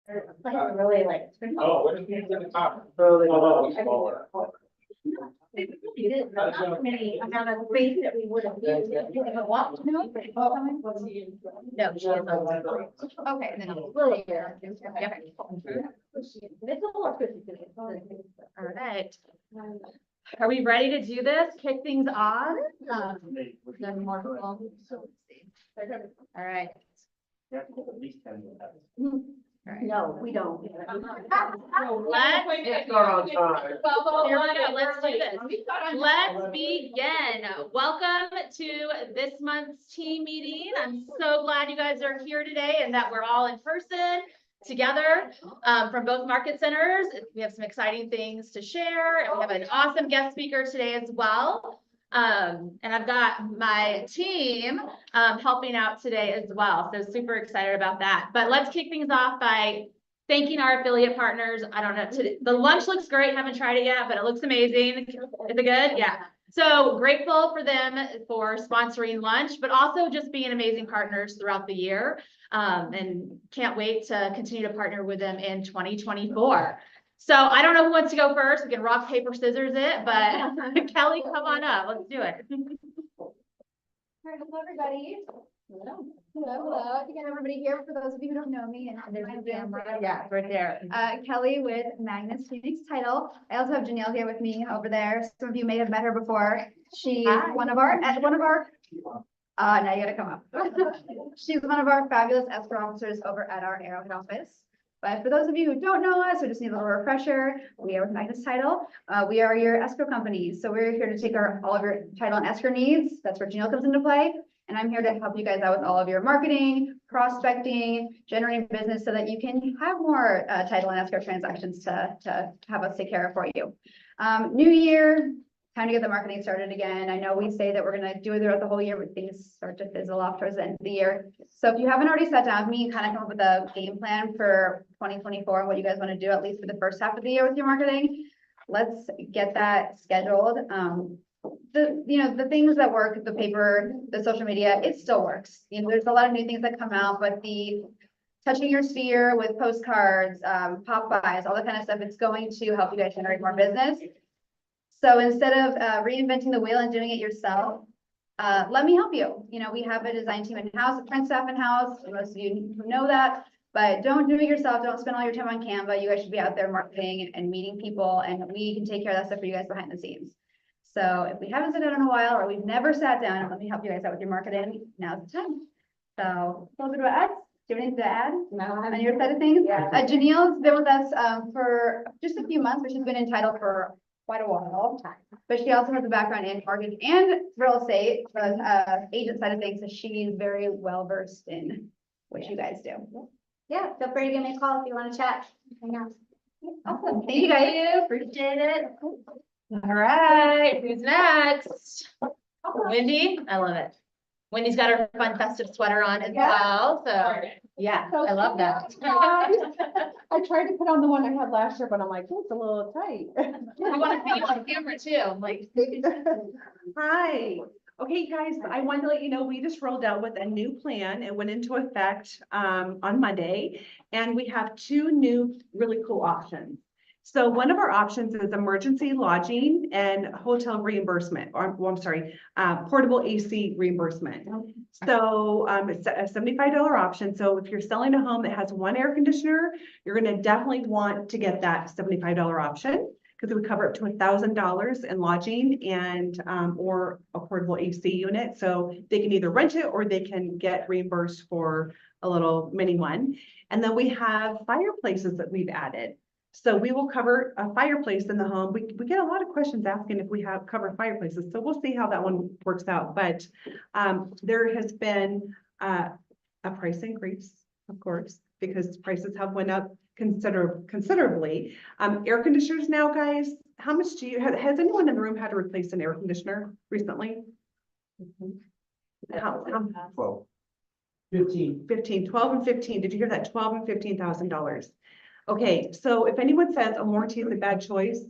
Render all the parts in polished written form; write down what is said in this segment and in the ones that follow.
Like really like. Oh, what did you do at the top? Smaller. Not many amount of space that we would have needed. No, she is. Okay, then I'll really here. All right. Are we ready to do this? Kick things off? All right. No, we don't. Let's do this. Let's begin. Welcome to this month's team meeting. I'm so glad you guys are here today and that we're all in person together from both market centers. We have some exciting things to share, and we have an awesome guest speaker today as well. And I've got my team helping out today as well. So super excited about that. But let's kick things off by thanking our affiliate partners. I don't know, the lunch looks great. Haven't tried it yet, but it looks amazing. Is it good? Yeah. So grateful for them for sponsoring lunch, but also just being amazing partners throughout the year. And can't wait to continue to partner with them in 2024. So I don't know who wants to go first. We can rock, paper, scissors it, but Kelly, come on up. Let's do it. All right, hello, everybody. Hello. I think I have everybody here for those of you who don't know me. And There's the camera. Yeah, right there. Kelly with Magnus Phoenix Title. I also have Janelle here with me over there. Some of you may have met her before. She's one of our, now you gotta come up. She's one of our fabulous escrow officers over at our Arrowhead office. But for those of you who don't know us or just need a little refresher, we are with Magnus Title. We are your escrow company. So we're here to take all of your title and escrow needs. That's where Janelle comes into play. And I'm here to help you guys out with all of your marketing, prospecting, generating business so that you can have more title and escrow transactions to have us take care of for you. New year, time to get the marketing started again. I know we say that we're going to do it throughout the whole year, but things start to fizzle off towards the end of the year. So if you haven't already sat down with me and kind of come up with a game plan for 2024 and what you guys want to do, at least for the first half of the year with your marketing, let's get that scheduled. The things that work, the paper, the social media, it still works. There's a lot of new things that come out, but the touching your sphere with postcards, pop-bys, all that kind of stuff, it's going to help you guys generate more business. So instead of reinventing the wheel and doing it yourself, let me help you. We have a design team in-house, a print staff in-house. Most of you know that, but don't do it yourself. Don't spend all your time on Canva. You guys should be out there marketing and meeting people, and we can take care of that stuff for you guys behind the scenes. So if we haven't sat down in a while, or we've never sat down, let me help you guys out with your marketing. Now's the time. So a little bit of ads. Do you have anything to add? No, on your side of things? Yeah. Janelle's been with us for just a few months, but she's been in title for quite a while. But she also has a background in mortgage and real estate, the agent side of things. So she's very well versed in what you guys do. Yeah, feel free to give me a call if you want to chat. Hang out. Awesome. Thank you guys. Appreciate it. All right, who's next? Wendy, I love it. Wendy's got her fun festive sweater on as well, so yeah, I love that. I tried to put on the one I had last year, but I'm like, oh, it's a little tight. I want to see you on camera too. I'm like, Hi. Okay, guys, I wanted to let you know we just rolled out with a new plan. It went into effect on Monday, and we have two new really cool options. So one of our options is emergency lodging and hotel reimbursement, or well, I'm sorry, portable AC reimbursement. So it's a $75 option. So if you're selling a home that has one air conditioner, you're going to definitely want to get that $75 option because it would cover up to $1,000 in lodging and or a portable AC unit. So they can either rent it or they can get reimbursed for a little mini one. And then we have fireplaces that we've added. So we will cover a fireplace in the home. We get a lot of questions asking if we have covered fireplaces. So we'll see how that one works out. But there has been a price increase, of course, because prices have went up considerably. Air conditioners now, guys, how much do you have? Has anyone in the room had to replace an air conditioner recently? How 12. 15. 12 and 15. Did you hear that? $12,000 and $15,000. Okay, so if anyone says a warranty is a bad choice,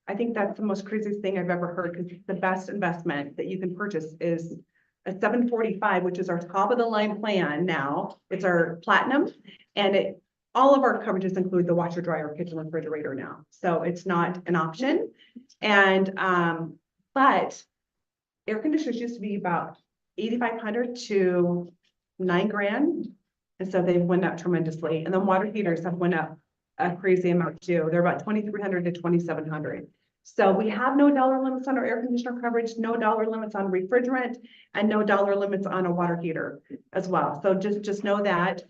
I think that's the most craziest thing I've ever heard, because the best investment that you can purchase is a 745, which is our top of the line plan now. It's our platinum, and all of our coverages include the washer, dryer, kitchen, refrigerator now. So it's not an option. And, but air conditioners used to be about 8,500 to $9,000. And so they've went up tremendously. And then water heaters have went up a crazy amount too. They're about 2,300 to 2,700. So we have no dollar limits on our air conditioner coverage, no dollar limits on refrigerant, and no dollar limits on a water heater as well. So just know that.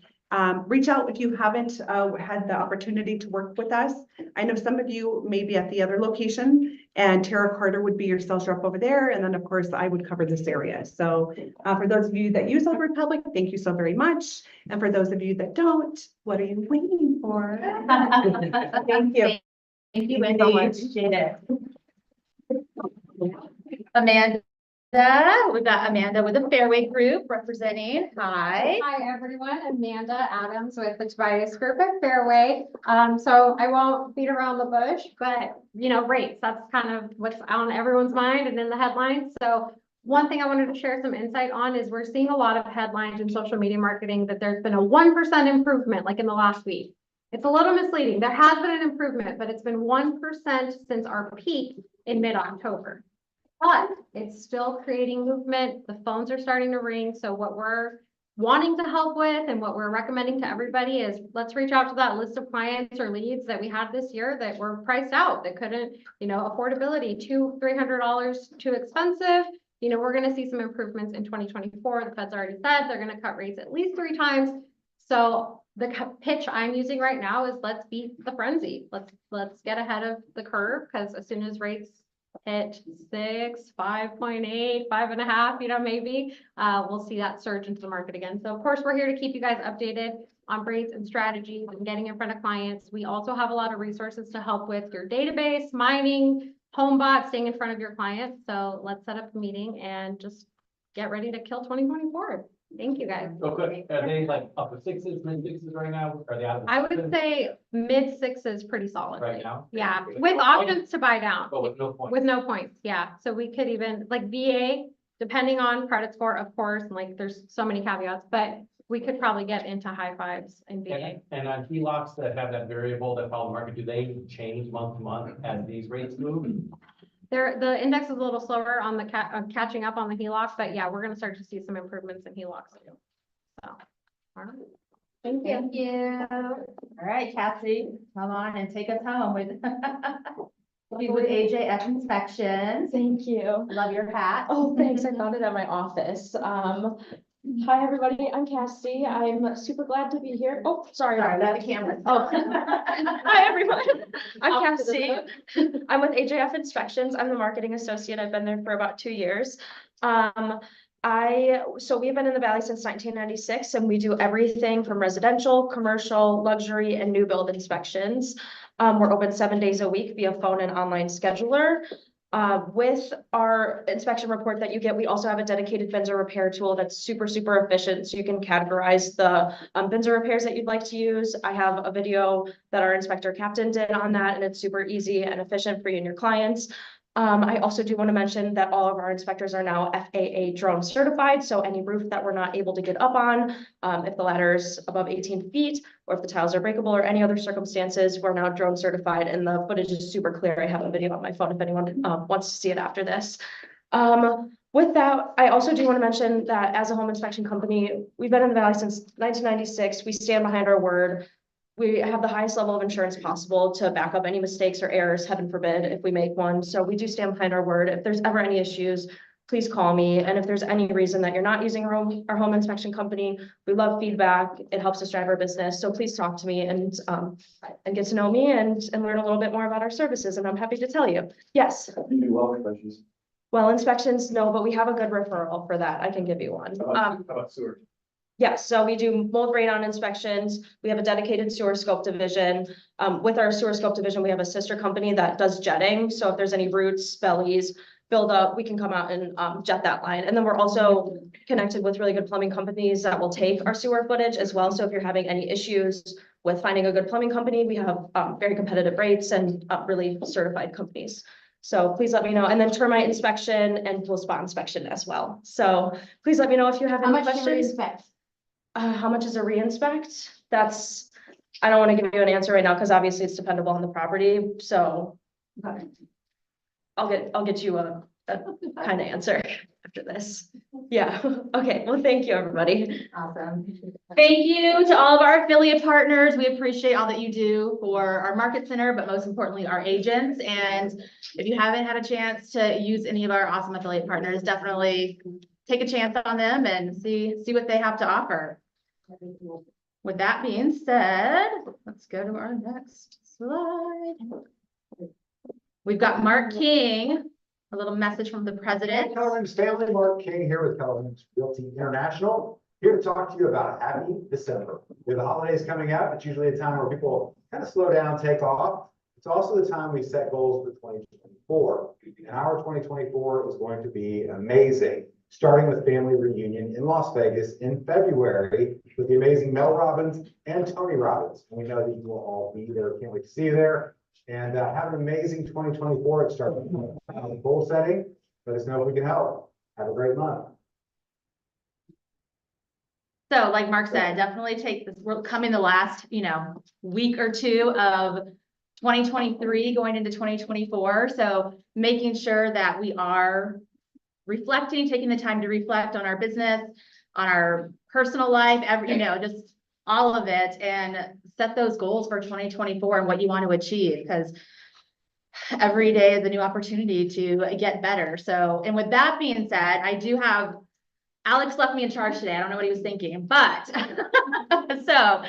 Reach out if you haven't had the opportunity to work with us. I know some of you may be at the other location, and Tara Carter would be your sales rep over there. And then, of course, I would cover this area. So for those of you that use Old Republic, thank you so very much. And for those of you that don't, what are you waiting for? Thank you. Thank you, Thank Wendy. you so much. Appreciate it. Amanda, we got Amanda with the Fairway Group representing. Hi. Hi, everyone. Amanda Adams with the Tobias Group at Fairway. So I won't beat around the bush, but rates, that's kind of what's on everyone's mind and in the headlines. So one thing I wanted to share some insight on is we're seeing a lot of headlines in social media marketing that there's been a 1% improvement like in the last week. It's a little misleading. There has been an improvement, but it's been 1% since our peak in mid-October. But it's still creating movement. The phones are starting to ring. So what we're wanting to help with and what we're recommending to everybody is let's reach out to that list of clients or leads that we had this year that were priced out, that couldn't, affordability, $200-300 too expensive. We're going to see some improvements in 2024. The Fed's already said they're going to cut rates at least 3 times. So the pitch I'm using right now is let's beat the frenzy. Let's get ahead of the curve, because as soon as rates hit 6, 5.8, 5.5, maybe we'll see that surge into the market again. So of course, we're here to keep you guys updated on rates and strategies and getting in front of clients. We also have a lot of resources to help with your database, mining, HomeBot, staying in front of your clients. So let's set up a meeting and just get ready to kill 2024. Thank you, guys. Okay, are they like upper 6s, mid 6s right now? Are they out of the I would sevens say mid 6s pretty solid. right now? Yeah, with options to buy down. But with no point. With no points, yeah. So we could even, like VA, depending on credit score, of course, and there's so many caveats, but we could probably get into high 5s in VA. And on HELOCs that have that variable that follow the market, do they change month to month as these rates move? The index is a little slower on the catching up on the HELOCs, but yeah, we're gonna start to see some improvements in HELOCs too. So, all right. Thank you. Thank you. All right, Cassie, come on and take us home with with AJF Inspections. Thank you. Love your hat. Oh, thanks. I found it at my office. Hi, everybody. I'm Cassidy. I'm super glad to be here. Oh, sorry. Sorry, that the camera. Oh. Hi, everyone. I'm Cassidy. I'm with AJF Inspections. I'm the marketing associate. I've been there for about 2 years. So we've been in the Valley since 1996, and we do everything from residential, commercial, luxury, and new build inspections. We're open 7 days a week via phone and online scheduler. With our inspection report that you get, we also have a dedicated Binzer repair tool that's super, super efficient. So you can categorize the Binzer repairs that you'd like to use. I have a video that our inspector captain did on that, and it's super easy and efficient for you and your clients. I also do want to mention that all of our inspectors are now FAA drone certified. So any roof that we're not able to get up on, if the ladder's above 18 feet, or if the tiles are breakable or any other circumstances, we're now drone certified, and the footage is super clear. I have a video on my phone if anyone wants to see it after this. With that, I also do want to mention that as a home inspection company, we've been in the Valley since 1996. We stand behind our word. We have the highest level of insurance possible to back up any mistakes or errors, heaven forbid, if we make one. So we do stand behind our word. If there's ever any issues, please call me. And if there's any reason that you're not using our home inspection company, we love feedback. It helps us drive our business. So please talk to me and get to know me and learn a little bit more about our services. And I'm happy to tell you. Yes. You do well inspections. Well, inspections, no, but we have a good referral for that. I can give you one. How about sewer? Yes, so we do mold radon inspections. We have a dedicated sewer scope division. With our sewer scope division, we have a sister company that does jetting. So if there's any roots, bellies, build up, we can come out and jet that line. And then we're also connected with really good plumbing companies that will take our sewer footage as well. So if you're having any issues with finding a good plumbing company, we have very competitive rates and really certified companies. So please let me know. And then termite inspection and pool spot inspection as well. So please let me know if you have any questions. How much is a re-inspect? That's I don't want to give you an answer right now because obviously it's dependable on the property, so I'll get you a kind of answer after this. Yeah, okay, well, thank you, everybody. Awesome. Thank you to all of our affiliate partners. We appreciate all that you do for our market center, but most importantly, our agents. And if you haven't had a chance to use any of our awesome affiliate partners, definitely take a chance on them and see what they have to offer. With that being said, let's go to our next slide. We've got Mark King, a little message from the president. KWNE's family, Mark King here with KWNE's Realty International, here to talk to you about a happy December. With the holidays coming up, it's usually a time where people kind of slow down, take off. It's also the time we set goals for 2024. And our 2024 is going to be amazing, starting with family reunion in Las Vegas in February with the amazing Mel Robbins and Tony Robbins. And we know that you will all be there. Can't wait to see you there. And have an amazing 2024. It starts with goal setting. Let us know if we can help. Have a great month. So like Mark said, definitely take this, we're coming the last, week or two of 2023 going into 2024. So making sure that we are reflecting, taking the time to reflect on our business, on our personal life, just all of it, and set those goals for 2024 and what you want to achieve, because every day is a new opportunity to get better. So, and with that being said, I do have, Alex left me in charge today. I don't know what he was thinking, but so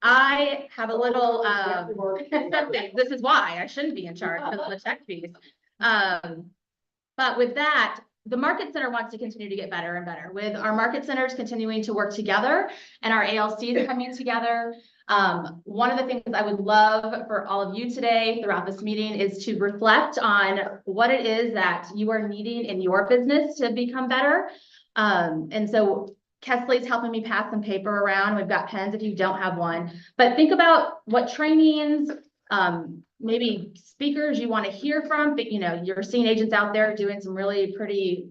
I have a little something. This is why I shouldn't be in charge for the check fees. But with that, the market center wants to continue to get better and better, with our market centers continuing to work together and our ALCs coming together. One of the things I would love for all of you today throughout this meeting is to reflect on what it is that you are needing in your business to become better. And so Kesley's helping me pass some paper around. We've got pens if you don't have one, but think about what trainings, maybe speakers you want to hear from, but you're seeing agents out there doing some really pretty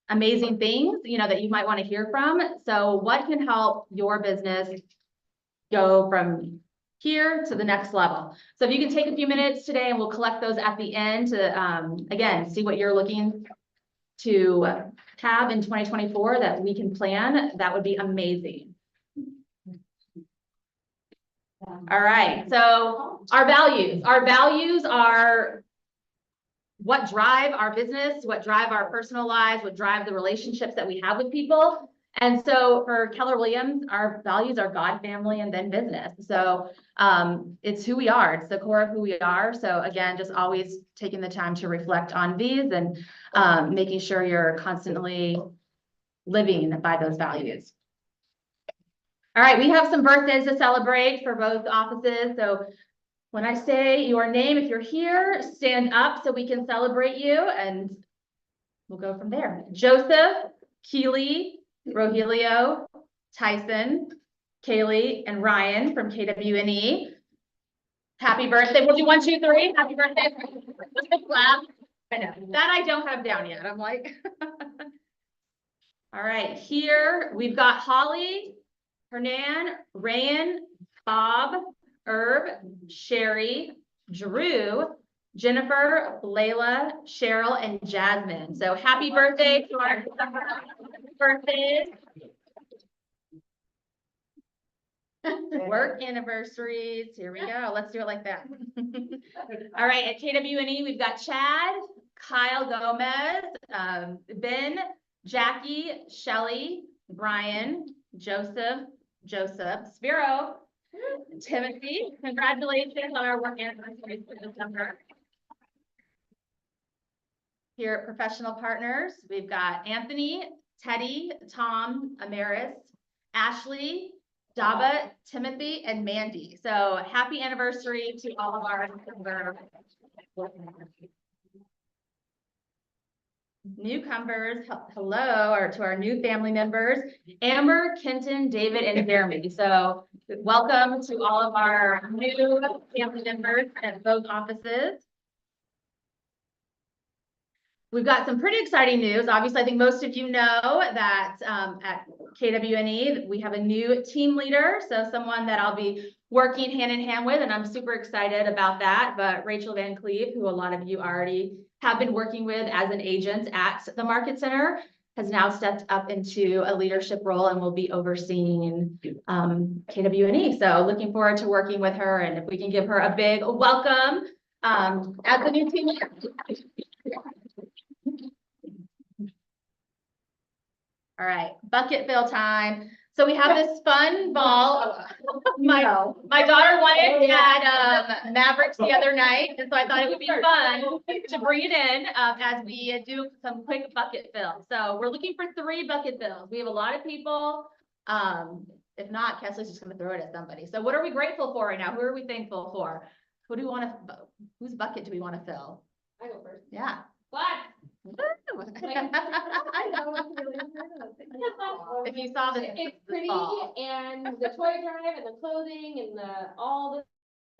amazing things, that you might want to hear from. So what can help your business go from here to the next level? So if you can take a few minutes today, and we'll collect those at the end to, again, see what you're looking to have in 2024 that we can plan, that would be amazing. All right, so our values are what drive our business, what drive our personal lives, what drive the relationships that we have with people. And so for Keller Williams, our values are God, family, and then business. So it's who we are. It's the core of who we are. So again, just always taking the time to reflect on these and making sure you're constantly living by those values. All right, we have some birthdays to celebrate for both offices. So when I say your name, if you're here, stand up so we can celebrate you, and we'll go from there. Joseph, Keely, Rogelio, Tyson, Kaylee, and Ryan from KWNE. Happy birthday. We'll do 1, 2, 3. Happy birthday. I know that I don't have down yet. I'm like, all right, here we've got Holly, Hernan, Rayan, Bob, Herb, Sherry, Drew, Jennifer, Layla, Cheryl, and Jasmine. So happy birthday to our birthdays. Work anniversaries. Here we go. Let's do it like that. All right, at KWNE, we've got Chad, Kyle Gomez, Ben, Jackie, Shelly, Brian, Joseph, Spiro, Timothy. Congratulations on our work anniversary for December. Here at Professional Partners, we've got Anthony, Teddy, Tom, Amaris, Ashley, Daba, Timothy, and Mandy. So happy anniversary to all of our newcomers. Hello, or to our new family members, Amber, Kenton, David, and Jeremy. So welcome to all of our new family members at both offices. we've got some pretty exciting news. Obviously, I think most of you know that at KWNE, we have a new team leader. So someone that I'll be working hand in hand with, and I'm super excited about that. But Rachel Van Cleve, who a lot of you already have been working with as an agent at the Market Center, has now stepped up into a leadership role and will be overseeing KWNE. So looking forward to working with her, and if we can give her a big welcome as the new team leader. All right, bucket fill time. So we have this fun ball. My daughter wanted at Mavericks the other night, and so I thought it would be fun to bring it in as we do some quick bucket fill. So we're looking for 3 bucket fills. We have a lot of people. If not, Kesley's just gonna throw it at somebody. So what are we grateful for right now? Who are we thankful for? Who do we want to, whose bucket do we want to fill? I go first. Yeah. What? I know. If you saw this, It's this pretty fall. and the toy drive and the clothing and all the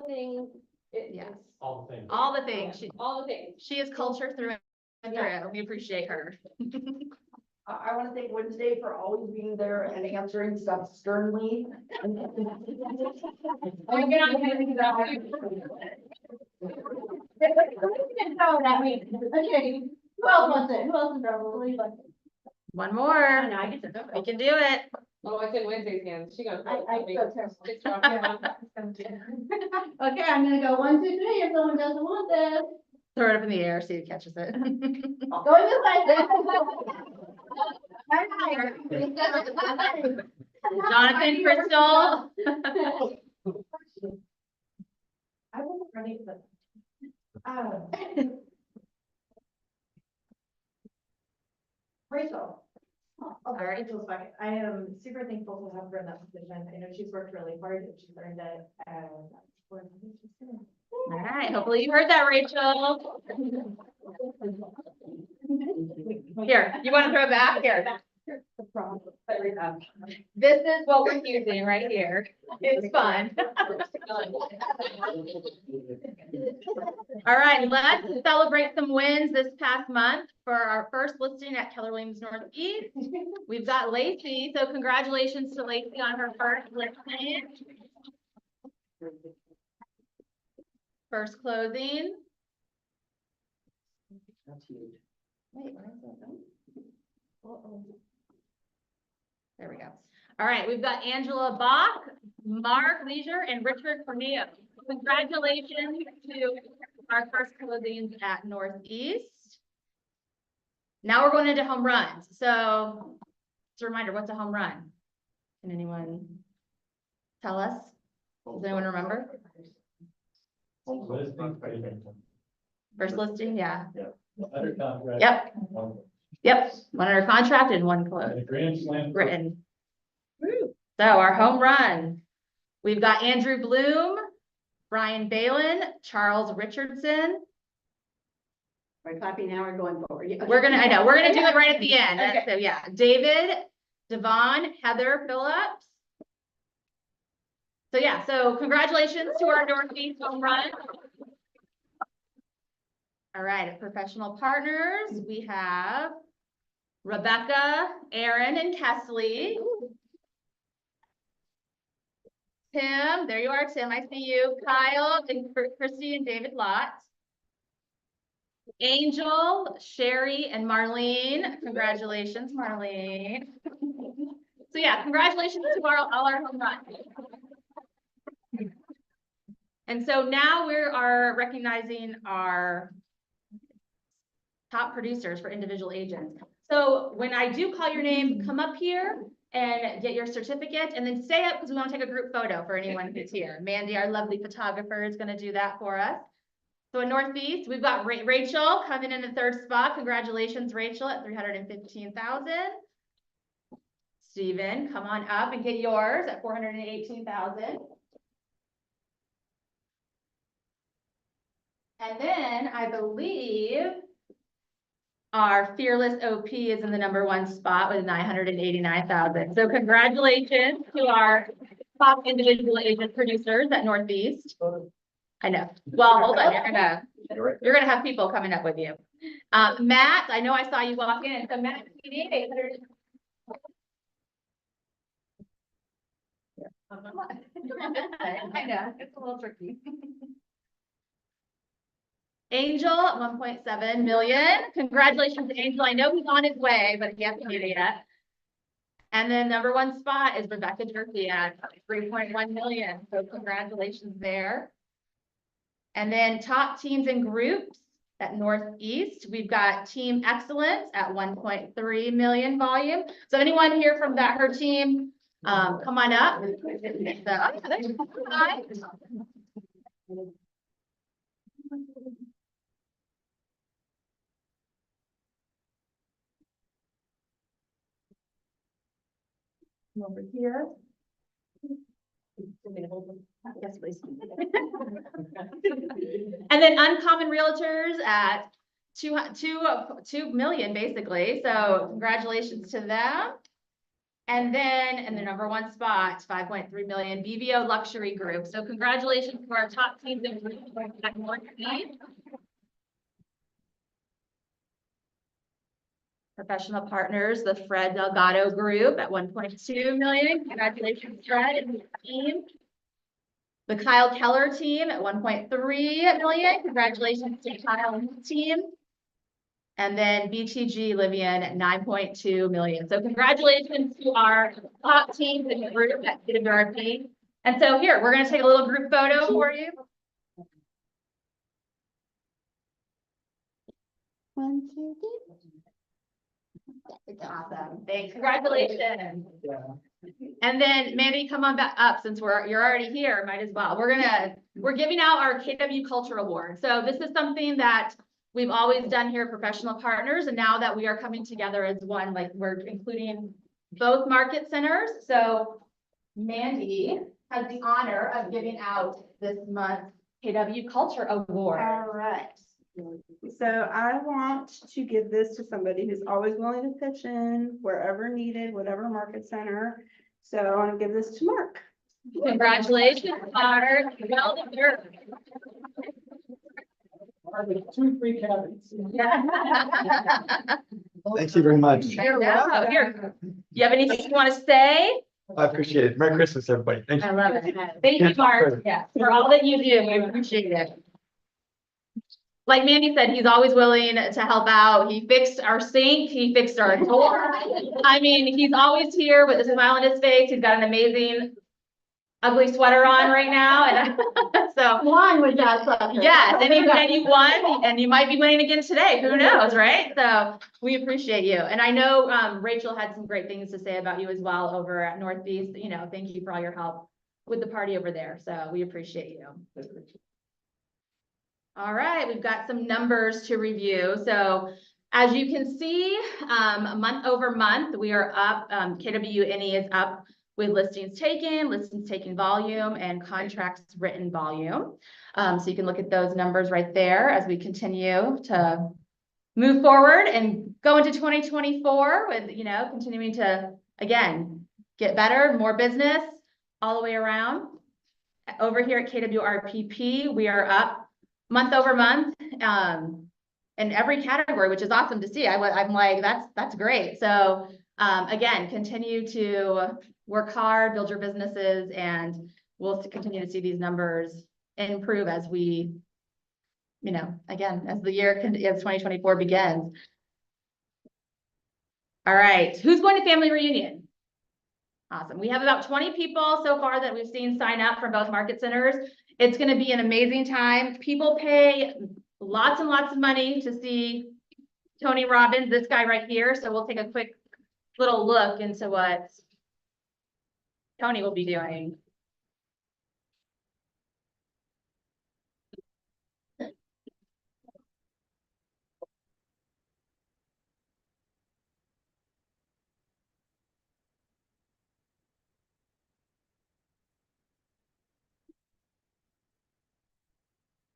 things. Yes. All the things. All the things. All the things. She is culture through and through. We appreciate her. I want to thank Wednesday for always being there and answering stuff sternly. Okay, who else wants it? Who else is trouble? One more. We can do it. Oh, it's in Wednesday's hands. She goes. Okay, I'm gonna go 1, 2, 3. If someone doesn't want this, Throw it up in the air, see who catches it. going this way. Jonathan, Crystal. I wasn't ready for Rachel. All right. Rachel's bucket. I am super thankful to have her in that position. I know she's worked really hard and she's earned it. All right, hopefully you heard that, Rachel. Here, you want to throw it back? Here. This is what we're using right here. It's fun. All right, let's celebrate some wins this past month for our first listing at Keller Williams Northeast. We've got Lacey, so congratulations to Lacey on her first listing. First closing. That's huge. Wait, where is it? Uh-oh. There we go. All right, we've got Angela Bach, Mark Leisure, and Richard Corneo. Congratulations to our first closings at Northeast. Now we're going into home runs. So just a reminder, what's a home run? Can anyone tell us? Does anyone remember? First listing, yeah. Under contract. Yep, One yep. One under contract and one closed. a grand slam. Written. So our home run, we've got Andrew Bloom, Brian Balin, Charles Richardson. We're clapping now or going forward? We're gonna, I know, we're gonna do it right at the end. Okay. So yeah, David, Devon, Heather Phillips. So yeah, so congratulations to our Northeast home run. All right, professional partners, we have Rebecca, Aaron, and Kesley. Tim, there you are, Tim, I see you. Kyle, and Christy, and David Lott. Angel, Sherry, and Marlene. Congratulations, Marlene. So yeah, congratulations to all our home runs. And so now we are recognizing our top producers for individual agents. So when I do call your name, come up here and get your certificate and then stay up because we want to take a group photo for anyone who's here. Mandy, our lovely photographer, is going to do that for us. So in Northeast, we've got Rachel coming in the 3rd spot. Congratulations, Rachel, at 315,000. Steven, come on up and get yours at 418,000. And then I believe our fearless OP is in the #1 spot with 989,000. So congratulations to our top individual agent producers at Northeast. I know. Well, hold on, you're gonna have people coming up with you. Matt, I know I saw you walk in, so Matt, you need 800. I know, it's a little tricky. Angel at 1.7 million. Congratulations, Angel. I know he's on his way, but he hasn't made it yet. And then number one spot is Rebecca Jerky at 3.1 million. So congratulations there. And then top teams and groups at Northeast, we've got Team Excellence at 1.3 million volume. So anyone here from her team, come on up. Hi. Over here. Yes, please. And then Uncommon Realtors at 2 million, basically. So congratulations to them. And then in the number one spot, 5.3 million BVO Luxury Group. So congratulations to our top teams and groups. Professional partners, the Fred Delgado Group at 1.2 million. Congratulations, Fred and his team. The Kyle Keller team at 1.3 million. Congratulations to Kyle and his team. And then BTG Livian at 9.2 million. So congratulations to our top teams in the group at KWRPP. And so here, we're going to take a little group photo for you. 1, 2, 3. Awesome. Thanks. Congratulations. And then Mandy, come on back up since you're already here, might as well. We're giving out our KW Culture Award. So this is something that we've always done here at Professional Partners. And now that we are coming together as one, like we're including both market centers. So Mandy has the honor of giving out this month's KW Culture Award. All right. So I want to give this to somebody who's always willing to pitch in wherever needed, whatever market center. So I want to give this to Mark. Congratulations, Mark. Well deserved. 2 free cabins. Thank you very much. You're welcome. Here, you have anything you want to say? I appreciate it. Merry Christmas, everybody. Thank you. I love it. Thank you, Mark. Yeah, for all that you do. We appreciate it. Like Mandy said, he's always willing to help out. He fixed our sink. He fixed our door. I mean, he's always here with a smile on his face. He's got an amazing ugly sweater on right now. And so Won with that sucker. yes, and you won, and you might be winning again today. Who knows, right? So we appreciate you. And I know Rachel had some great things to say about you as well over at Northeast. You know, thank you for all your help with the party over there. So we appreciate you. All right, we've got some numbers to review. So as you can see, month over month, we are up. KWNE is up with listings taken volume, and contracts written volume. So you can look at those numbers right there as we continue to move forward and go into 2024 with, you know, continuing to, again, get better, more business all the way around. Over here at KWRPP, we are up month over month in every category, which is awesome to see. I'm like, that's great. So again, continue to work hard, build your businesses, and we'll continue to see these numbers improve as we, you know, again, as the year, as 2024 begins. All right, who's going to family reunion? Awesome. We have about 20 people so far that we've seen sign up from both market centers. It's going to be an amazing time. People pay lots and lots of money to see Tony Robbins, this guy right here. So we'll take a quick little look into what Tony will be doing.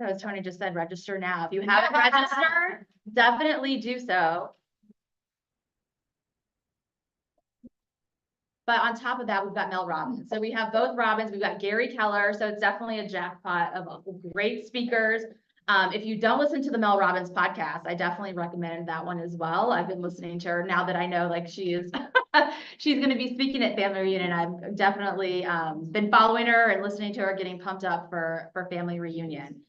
So as Tony just said, register now. If you haven't registered, definitely do so. But on top of that, we've got Mel Robbins. So we have both Robbins. We've got Gary Keller. So it's definitely a jackpot of great speakers. If you don't listen to the Mel Robbins podcast, I definitely recommend that one as well. I've been listening to her now that I know like she is, she's going to be speaking at family reunion. I've definitely been following her and listening to her, getting pumped up for family reunion.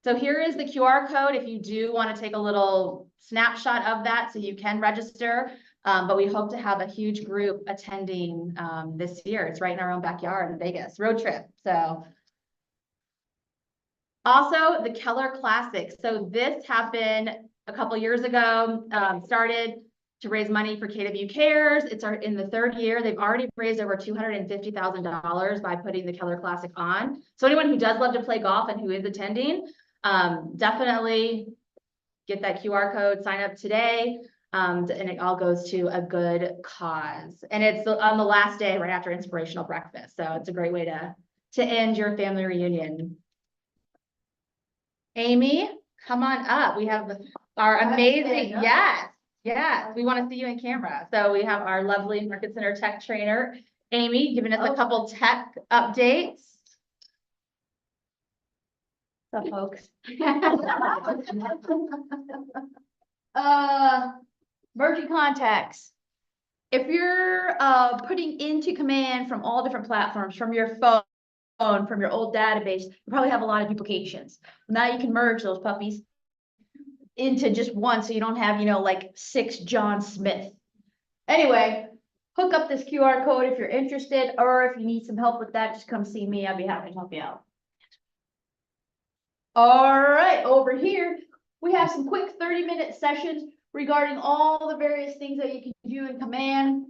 So here is the QR code if you do want to take a little snapshot of that so you can register. But we hope to have a huge group attending this year. It's right in our own backyard in Vegas, road trip. So also the Keller Classic. So this happened a couple years ago, started to raise money for KW Cares. It's in the third year. They've already raised over $250,000 by putting the Keller Classic on. So anyone who does love to play golf and who is attending, definitely get that QR code, sign up today. And it all goes to a good cause. And it's on the last day right after inspirational breakfast. So it's a great way to end your family reunion. Amy, come on up. We have our amazing, yes, we want to see you in camera. So we have our lovely Market Center tech trainer, Amy, giving us a couple tech updates. What's up, folks? Merging contacts. If you're putting into command from all different platforms, from your phone, from your old database, you probably have a lot of duplications. Now you can merge those puppies into just one, so you don't have, like 6 John Smith. Anyway, hook up this QR code if you're interested, or if you need some help with that, just come see me. I'll be happy to help you out. All right, over here, we have some quick 30-minute sessions regarding all the various things that you can do in command.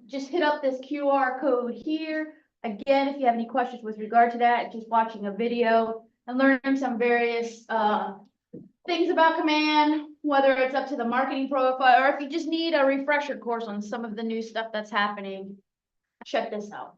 Just hit up this QR code here. Again, if you have any questions with regard to that, just watching a video and learning some various things about command, whether it's up to the marketing profile, or if you just need a refresher course on some of the new stuff that's happening, check this out.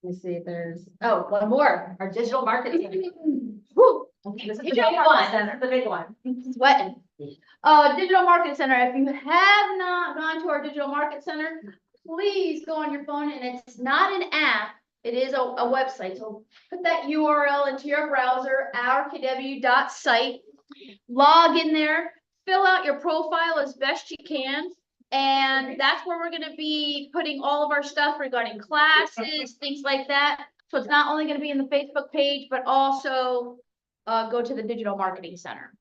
Let me see if there's, oh, one more, our digital marketing. Woo. This is the big one, that's the big one. Sweating. Digital Market Center. If you have not gone to our Digital Market Center, please go on your phone, and it's not an app. It is a website. So put that URL into your browser, ourkw.site, log in there, fill out your profile as best you can. And that's where we're going to be putting all of our stuff regarding classes, things like that. So it's not only going to be in the Facebook page, but also go to the Digital Marketing Center.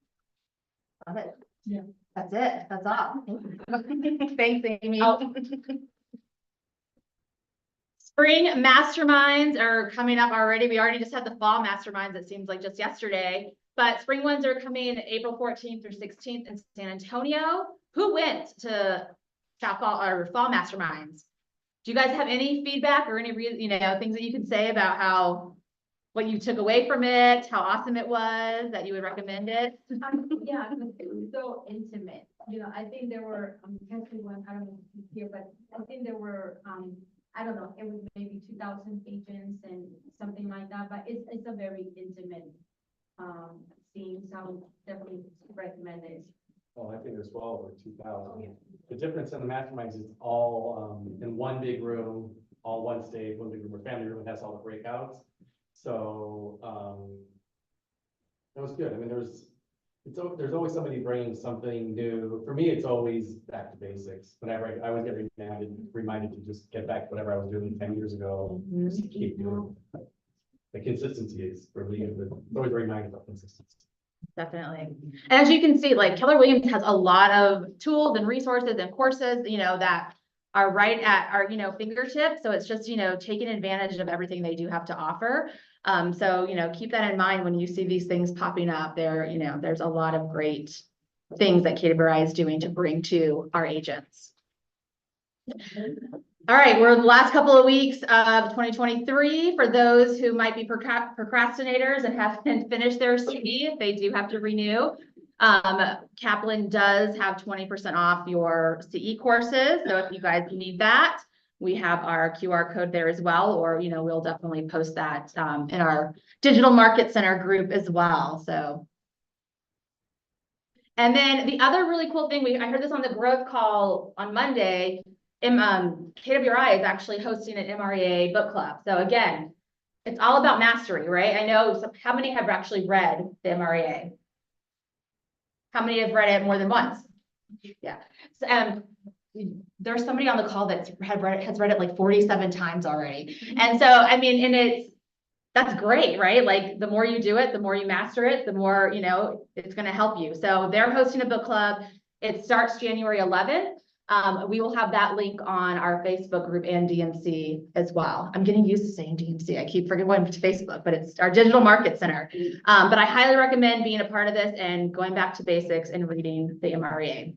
Love it. Yeah. That's it. That's all. Thanks, Amy. Spring masterminds are coming up already. We already just had the fall masterminds. It seems like just yesterday, but spring ones are coming April 14th through 16th in San Antonio. Who went to fall masterminds? Do you guys have any feedback or any things that you can say about what you took away from it, how awesome it was, that you would recommend it? Yeah, it was so intimate. I think there were, one, I don't know if you hear, but I think there were, I don't know, it was maybe 2,000 agents and something like that, but it's a very intimate scene, so I would definitely recommend it. Oh, I think there's well over 2,000. The difference in the masterminds is all in one big room, all one stage, one big room, where family room has all the breakouts. So that was good. I mean, there's always somebody bringing something new. For me, it's always back to basics. Whenever I always get reminded to just get back to whatever I was doing 10 years ago, just to keep doing it. The consistency is really good. Always reminded of consistency. Definitely. And as you can see, like Keller Williams has a lot of tools and resources and courses, that are right at our, fingertips. So it's just, taking advantage of everything they do have to offer. So, keep that in mind when you see these things popping up there. There's a lot of great things that KWRI is doing to bring to our agents. All right, we're in the last couple of weeks of 2023. For those who might be procrastinators and haven't finished their CE, they do have to renew. Kaplan does have 20% off your CE courses. So if you guys need that, we have our QR code there as well, or, we'll definitely post that in our Digital Market Center group as well. So. And then the other really cool thing, I heard this on the growth call on Monday. KWRI is actually hosting an MREA book club. So again, it's all about mastery, right? I know how many have actually read the MREA? How many have read it more than once? Yeah. So, there's somebody on the call that's has read it like 47 times already. And so, I mean, and that's great, right? Like the more you do it, the more you master it, the more, it's going to help you. So they're hosting a book club. It starts January 11th. We will have that link on our Facebook group and DMC as well. I'm getting used to saying DMC. I keep forgetting going to Facebook, but it's our Digital Market Center. But I highly recommend being a part of this and going back to basics and reading the MREA.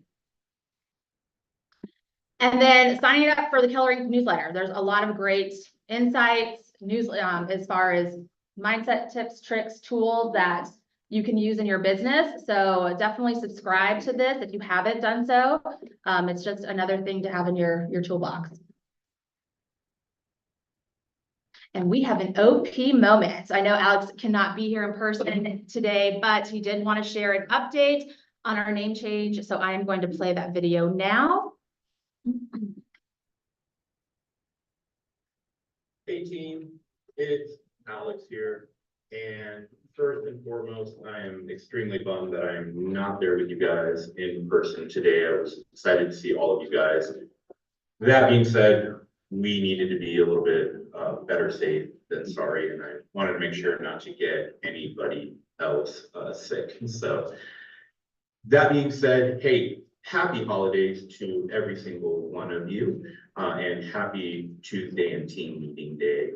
And then signing up for the KWRPP newsletter. There's a lot of great insights, as far as mindset tips, tricks, tools that you can use in your business. So definitely subscribe to this if you haven't done so. It's just another thing to have in your toolbox. And we have an OP moment. I know Alex cannot be here in person today, but he did want to share an update on our name change. So I am going to play that video now. Hey team, it's Alex here, and first and foremost, I am extremely bummed that I'm not there with you guys in person today. I was excited to see all of you guys. That being said, we needed to be a little bit better safe than sorry, and I wanted to make sure not to get anybody else sick. So that being said, hey, happy holidays to every single one of you, and happy Tuesday and team meeting day.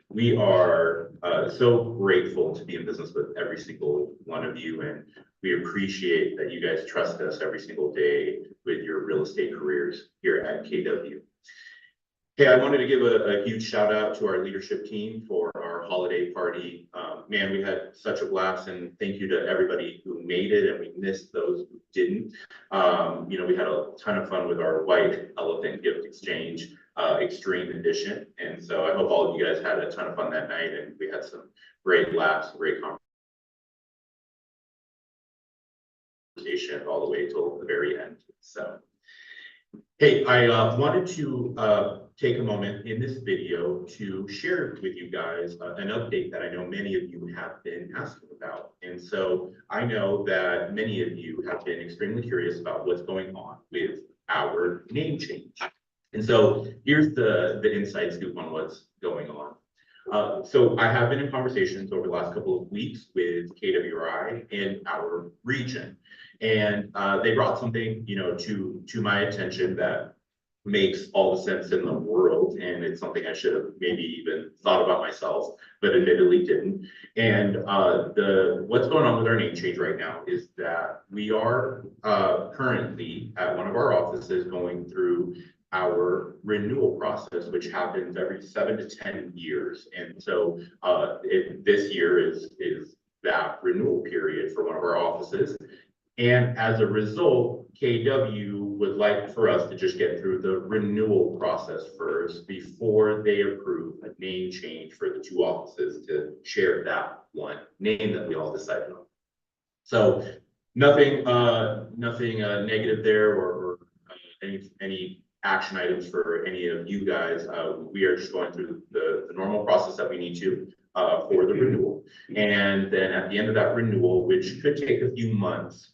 We are so grateful to be in business with every single one of you, and we appreciate that you guys trust us every single day with your real estate careers here at KW. Hey, I wanted to give a huge shout out to our leadership team for our holiday party. Man, we had such a blast, and thank you to everybody who made it, and we missed those who didn't. We had a ton of fun with our white elephant gift exchange, extreme edition. And so I hope all of you guys had a ton of fun that night, and we had some great laughs, great conversation all the way till the very end. So, hey, I wanted to take a moment in this video to share with you guys an update that I know many of you have been asking about. And so I know that many of you have been extremely curious about what's going on with our name change. And so here's the inside scoop on what's going on. So I have been in conversations over the last couple of weeks with KWRI in our region. And they brought something, to my attention that makes all the sense in the world, and it's something I should have maybe even thought about myself, but admittedly didn't. And what's going on with our name change right now is that we are currently at one of our offices going through our renewal process, which happens every 7 to 10 years. And so this year is that renewal period for one of our offices. And as a result, KW would like for us to just get through the renewal process first before they approve a name change for the two offices to share that one name that we all decided on. So nothing negative there or any action items for any of you guys. We are just going through the normal process that we need to for the renewal. And then at the end of that renewal, which could take a few months,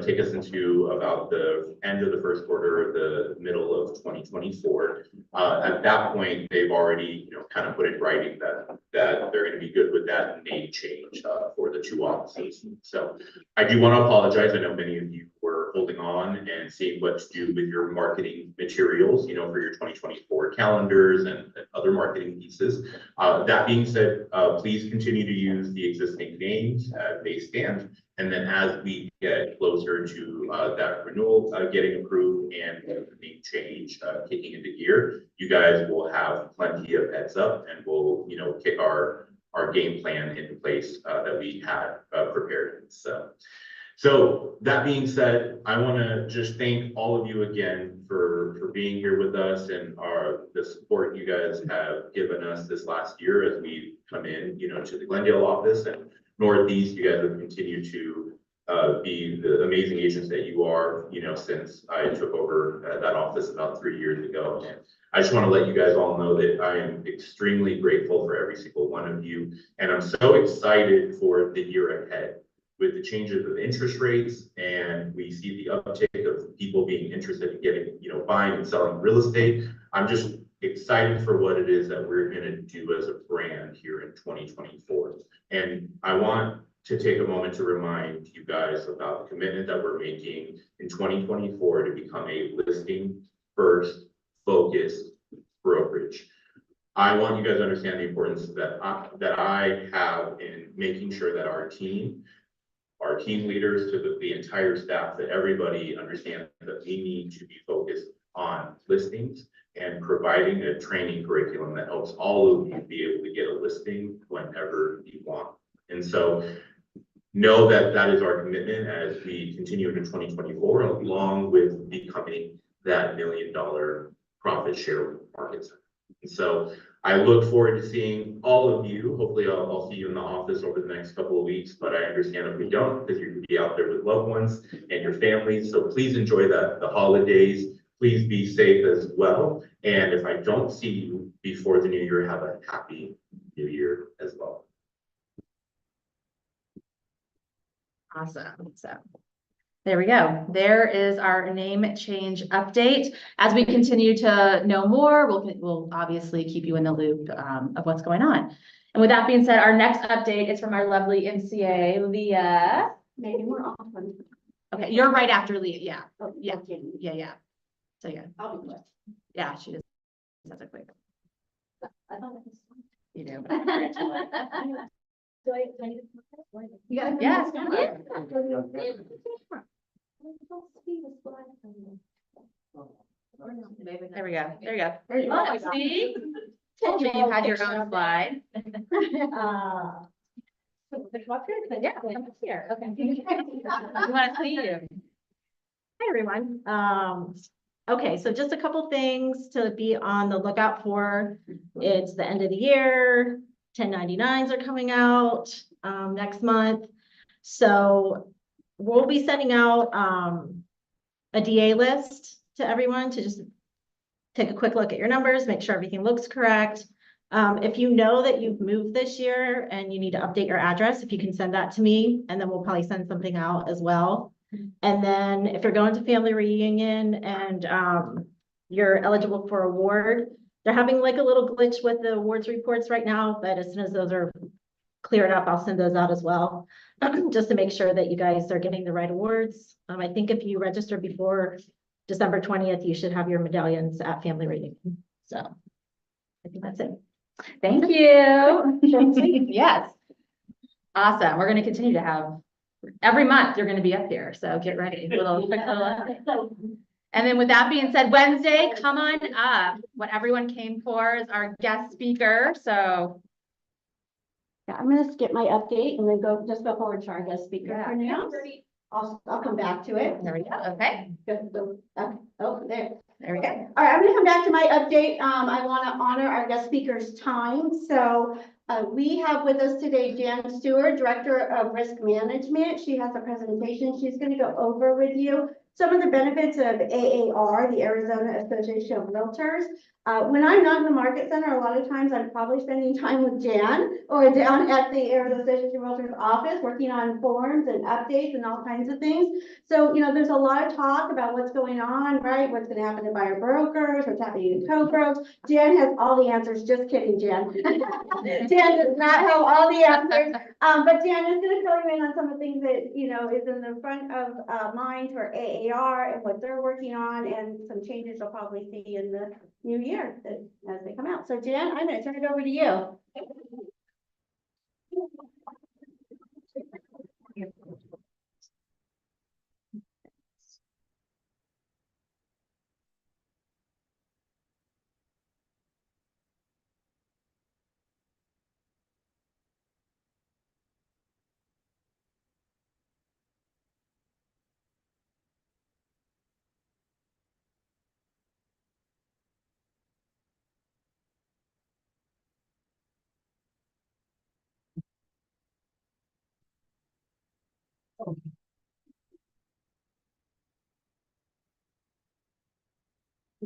take us into about the end of the first quarter or the middle of 2024. At that point, they've already, kind of put in writing that they're going to be good with that name change for the two offices. So I do want to apologize. I know many of you were holding on and seeing what to do with your marketing materials, for your 2024 calendars and other marketing pieces. That being said, please continue to use the existing names as they stand. And then as we get closer to that renewal getting approved and the name change kicking into gear, you guys will have plenty of heads up, and we'll, kick our game plan into place that we had prepared. So that being said, I want to just thank all of you again for being here with us and the support you guys have given us this last year as we come in, to the Glendale office and Northeast. You guys have continued to be the amazing agents that you are, since I took over that office about 3 years ago. And I just want to let you guys all know that I am extremely grateful for every single one of you. And I'm so excited for the year ahead with the changes of interest rates, and we see the uptick of people being interested in getting, buying and selling real estate. I'm just excited for what it is that we're going to do as a brand here in 2024. And I want to take a moment to remind you guys about the commitment that we're making in 2024 to become a listing first focused brokerage. I want you guys to understand the importance that I have in making sure that our team leaders to the entire staff, that everybody understands that we need to be focused on listings and providing a training curriculum that helps all of you be able to get a listing whenever you want. And so know that that is our commitment as we continue into 2024, along with becoming that $1 million profit share market center. And so I look forward to seeing all of you. Hopefully I'll see you in the office over the next couple of weeks, but I understand if we don't, because you're going to be out there with loved ones and your families. So please enjoy the holidays. Please be safe as well. And if I don't see you before the new year, have a happy new year as well. Awesome. So there we go. There is our name change update. As we continue to know more, we'll obviously keep you in the loop of what's going on. And with that being said, our next update is from our lovely MCA, Leah. Maybe more often. Okay, you're right after Leah. Yeah. Oh, Yeah. okay. Yeah. So yeah, I'll be quick. yeah, she does. That's a quick. I thought it was. You do. Do I need to- You gotta- Yes. There we go. There you go. There you go. Oh, see? Told you you had your own slide. Yeah, I'm here. Okay. We want to see you. Hi, everyone. Okay, so just a couple things to be on the lookout for. It's the end of the year. 1099s are coming out next month. So we'll be sending out a DA list to everyone to just take a quick look at your numbers, make sure everything looks correct. If you know that you've moved this year and you need to update your address, if you can send that to me, and then we'll probably send something out as well. And then if you're going to family reunion and you're eligible for award, they're having like a little glitch with the awards reports right now, but as soon as those are cleared up, I'll send those out as well, just to make sure that you guys are getting the right awards. I think if you register before December 20th, you should have your medallions at family reunion. So I think that's it. Thank you. Yes. Awesome. We're going to continue to have every month. You're going to be up here. So get ready. Quick little. And then with that being said, Wednesday, come on up. What everyone came for is our guest speaker. So Yeah, I'm gonna skip my update and then go forward to our guest speaker for now. I'll come back to it. there we go. Okay. Oh, there. There we go. All right, I'm gonna come back to my update. I want to honor our guest speaker's time. So we have with us today Jan Steward, Director of Risk Management. She has a presentation she's going to go over with you. Some of the benefits of AAR, the Arizona Association of Realtors. When I'm not in the market center, a lot of times I'm probably spending time with Jan or down at the Arizona Association of Realtors office, working on forms and updates and all kinds of things. So, there's a lot of talk about what's going on, right? What's going to happen to buyer brokers, what's happening in co-bros. Jan has all the answers. Just kidding, Jan. Jan does not have all the answers. But Jan is going to fill you in on some of the things that, is in the front of mind for AAR and what they're working on, and some changes you'll probably see in the new year as they come out. So Jan, I'm going to turn it over to you.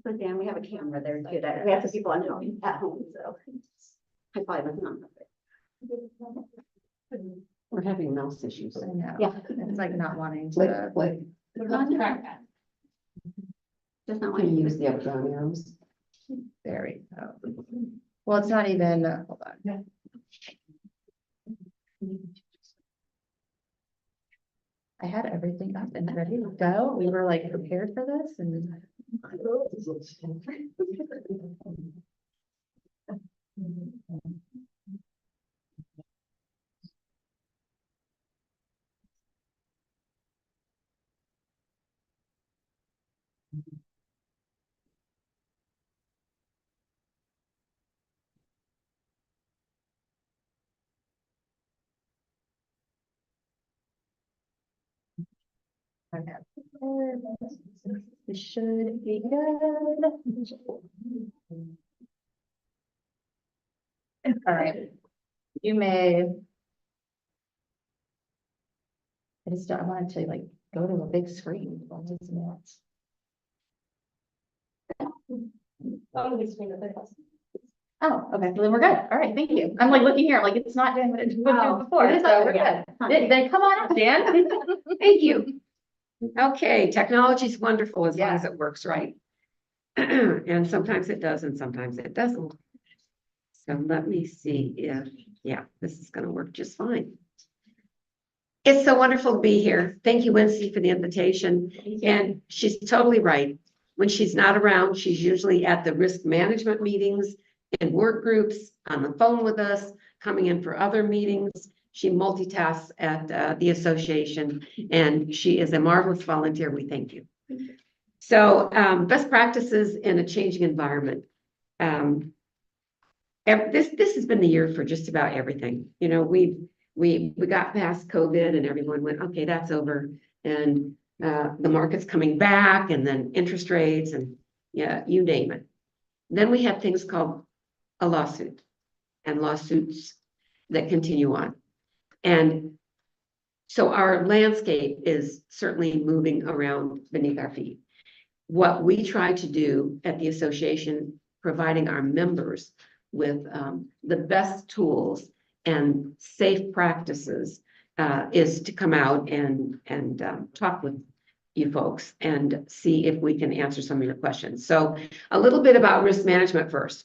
So Dan, we have a camera there too, that we have some people at home, so. High five is not. We're having mouse issues. I know. Yeah. It's like not wanting Click, to. click. Just not Can like. you use the up down arrows? There we go. Well, it's not even, hold on. I had everything up and ready to go. We were like prepared for this and. Okay. This should be good. All right. You may. I just don't, I wanted to like go to a big screen. I'll do some else. Oh, okay, well, then we're good. All right, thank you. I'm like looking here, like it's not doing what it would do before, it is so up we're there, good. Then come on up, Dan. Thank you. Okay, technology is wonderful as long as it works right. And sometimes it does and sometimes it doesn't. So let me see if, yeah, this is gonna work just fine. It's so wonderful to be here. Thank you, Wincy, for the invitation. And she's totally right. When she's not around, she's usually at the risk management meetings and work groups, on the phone with us, coming in for other meetings. She multitasks at the association, and she is a marvelous volunteer. We thank you. So best practices in a changing environment. This has been the year for just about everything. You know, we got past COVID and everyone went, okay, that's over. And the market's coming back, and then interest rates, and yeah, you name it. Then we have things called a lawsuit and lawsuits that continue on. And so our landscape is certainly moving around beneath our feet. What we try to do at the association, providing our members with the best tools and safe practices, is to come out and talk with you folks and see if we can answer some of your questions. So a little bit about risk management first.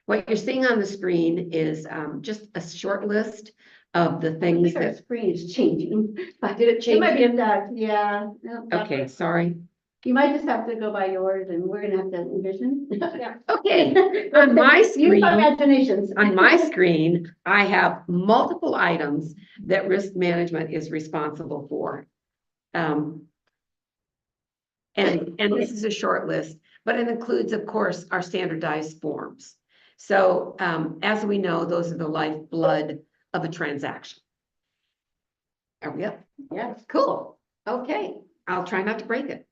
What you're seeing on the screen is just a short list of the things Our that, screen is changing. did it It change might be again? stuck, yeah. No, Okay, sorry. You might just have to go by yours and we're gonna have to envision. Okay, on my Use screen, our imaginations. on my screen, I have multiple items that risk management is responsible for. And this is a short list, but it includes, of course, our standardized forms. So as we know, those are the lifeblood of a transaction. Are we up? Yes. Cool. Okay, I'll try not to break it.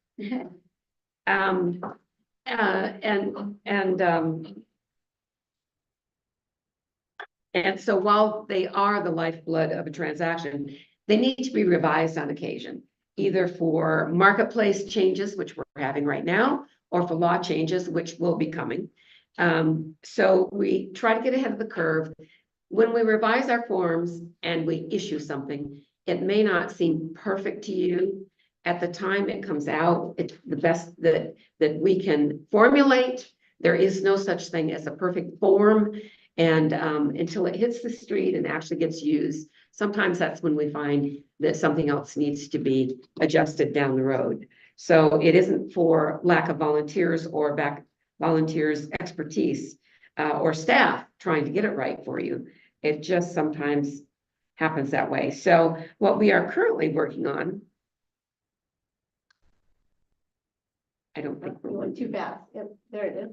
And so while they are the lifeblood of a transaction, they need to be revised on occasion, either for marketplace changes, which we're having right now, or for law changes, which will be coming. So we try to get ahead of the curve. When we revise our forms and we issue something, it may not seem perfect to you. At the time it comes out, it's the best that we can formulate. There is no such thing as a perfect form. And until it hits the street and actually gets used, sometimes that's when we find that something else needs to be adjusted down the road. So it isn't for lack of volunteers or volunteers' expertise or staff trying to get it right for you. It just sometimes happens that way. So what we are currently working on, I don't think You went too fast. Yep, there it is.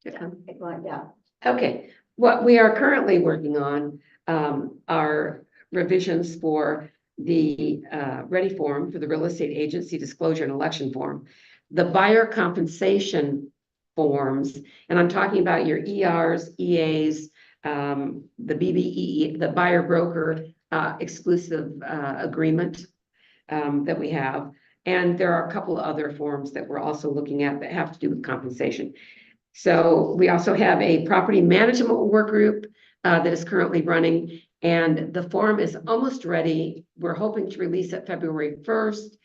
Yeah. Okay, what we are currently working on are revisions for the ready form for the real estate agency disclosure and election form, the buyer compensation forms, and I'm talking about your ERs, EAs, the BBE, the buyer broker exclusive agreement that we have, And there are a couple of other forms that we're also looking at that have to do with compensation. So we also have a property management work group that is currently running, and the form is almost ready. We're hoping to release it February 1st,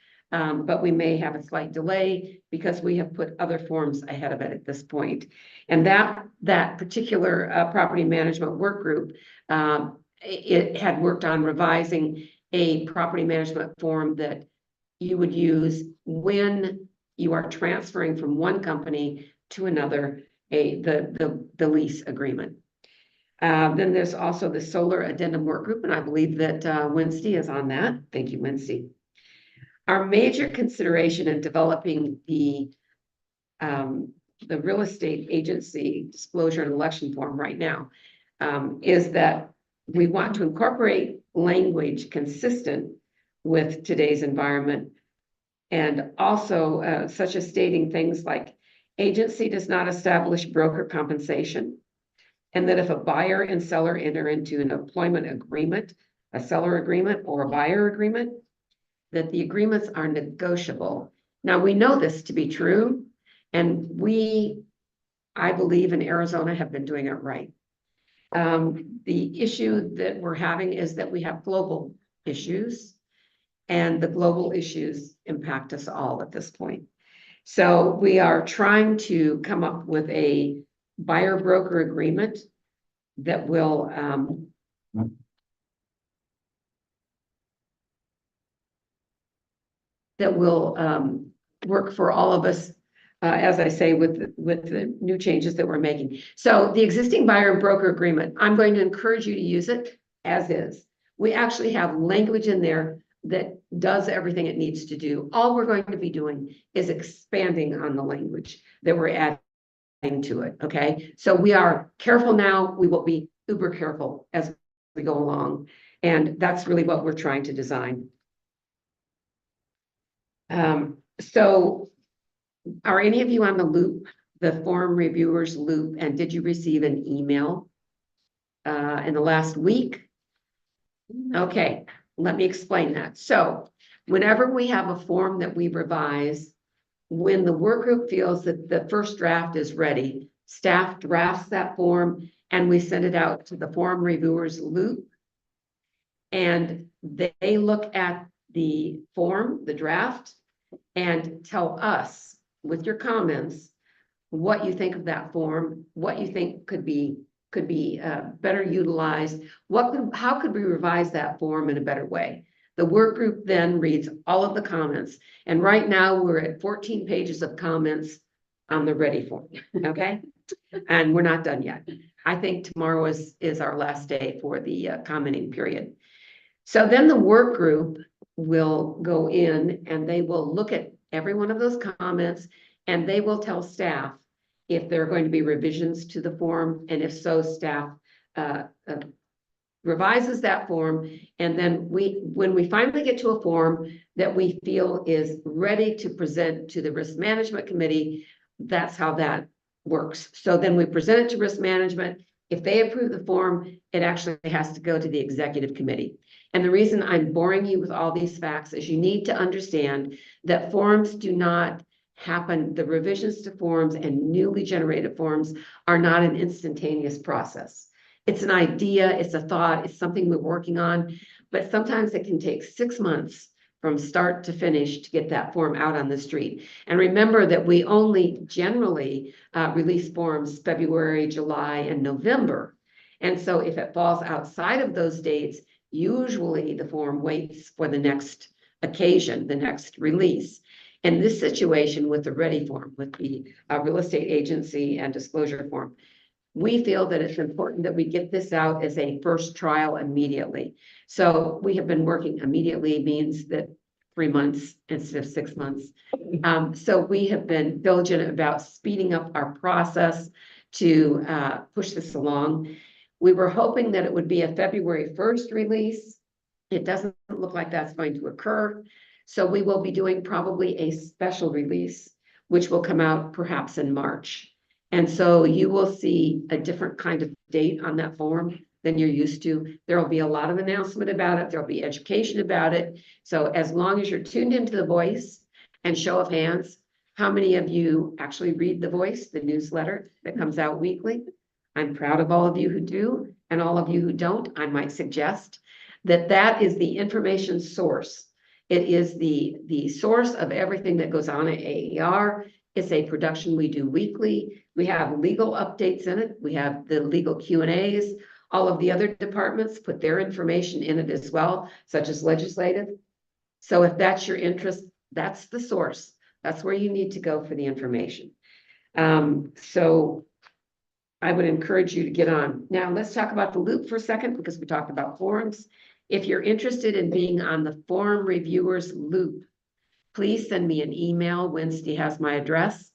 but we may have a slight delay because we have put other forms ahead of it at this point. And that particular property management work group, it had worked on revising a property management form that you would use when you are transferring from one company to another, the lease agreement. Then there's also the solar addendum work group, and I believe that Wednesday is on that. Thank you, Wednesday. Our major consideration in developing the real estate agency disclosure and election form right now is that we want to incorporate language consistent with today's environment, and also such as stating things like agency does not establish broker compensation, and that if a buyer and seller enter into an employment agreement, a seller agreement or a buyer agreement, that the agreements are negotiable. Now, we know this to be true, and I believe in Arizona have been doing it right. The issue that we're having is that we have global issues, and the global issues impact us all at this point. So we are trying to come up with a buyer broker agreement that will work for all of us, as I say, with the new changes that we're making. So the existing buyer and broker agreement, I'm going to encourage you to use it as is. We actually have language in there that does everything it needs to do. All we're going to be doing is expanding on the language that we're adding to it, okay? So we are careful now. We will be uber careful as we go along. And that's really what we're trying to design. So are any of you on the loop, the form reviewers loop, and did you receive an email in the last week? Okay, let me explain that. So whenever we have a form that we revise, when the work group feels that the first draft is ready, staff drafts that form and we send it out to the form reviewers loop. And they look at the form, the draft, and tell us with your comments what you think of that form, what you think could be better utilized, how could we revise that form in a better way. The work group then reads all of the comments, and right now we're at 14 pages of comments on the ready form, okay? And we're not done yet. I think tomorrow is our last day for the commenting period. So then the work group will go in and they will look at every one of those comments, and they will tell staff if there are going to be revisions to the form, and if so, staff revises that form. And then when we finally get to a form that we feel is ready to present to the risk management committee, that's how that works. So then we present it to risk management. If they approve the form, it actually has to go to the executive committee. And the reason I'm boring you with all these facts is you need to understand that forms do not happen. The revisions to forms and newly generated forms are not an instantaneous process. It's an idea, it's a thought, it's something we're working on, but sometimes it can take 6 months from start to finish to get that form out on the street. And remember that we only generally release forms February, July, and November. And so if it falls outside of those dates, usually the form waits for the next occasion, the next release. In this situation with the ready form, with the real estate agency and disclosure form, we feel that it's important that we get this out as a first trial immediately. So we have been working immediately means that 3 months instead of 6 months. So we have been diligent about speeding up our process to push this along. We were hoping that it would be a February 1st release. It doesn't look like that's going to occur. So we will be doing probably a special release, which will come out perhaps in March. And so you will see a different kind of date on that form than you're used to. There will be a lot of announcement about it. There'll be education about it. So as long as you're tuned into the voice, And show of hands, how many of you actually read The Voice, the newsletter that comes out weekly? I'm proud of all of you who do, and all of you who don't, I might suggest that that is the information source. It is the source of everything that goes on at AER. It's a production we do weekly. We have legal updates in it. We have the legal Q&As. All of the other departments put their information in it as well, such as legislative. So if that's your interest, that's the source. That's where you need to go for the information. So I would encourage you to get on. Now, let's talk about the loop for a second, because we talked about forums. If you're interested in being on the forum reviewers loop, please send me an email. Wednesday has my address,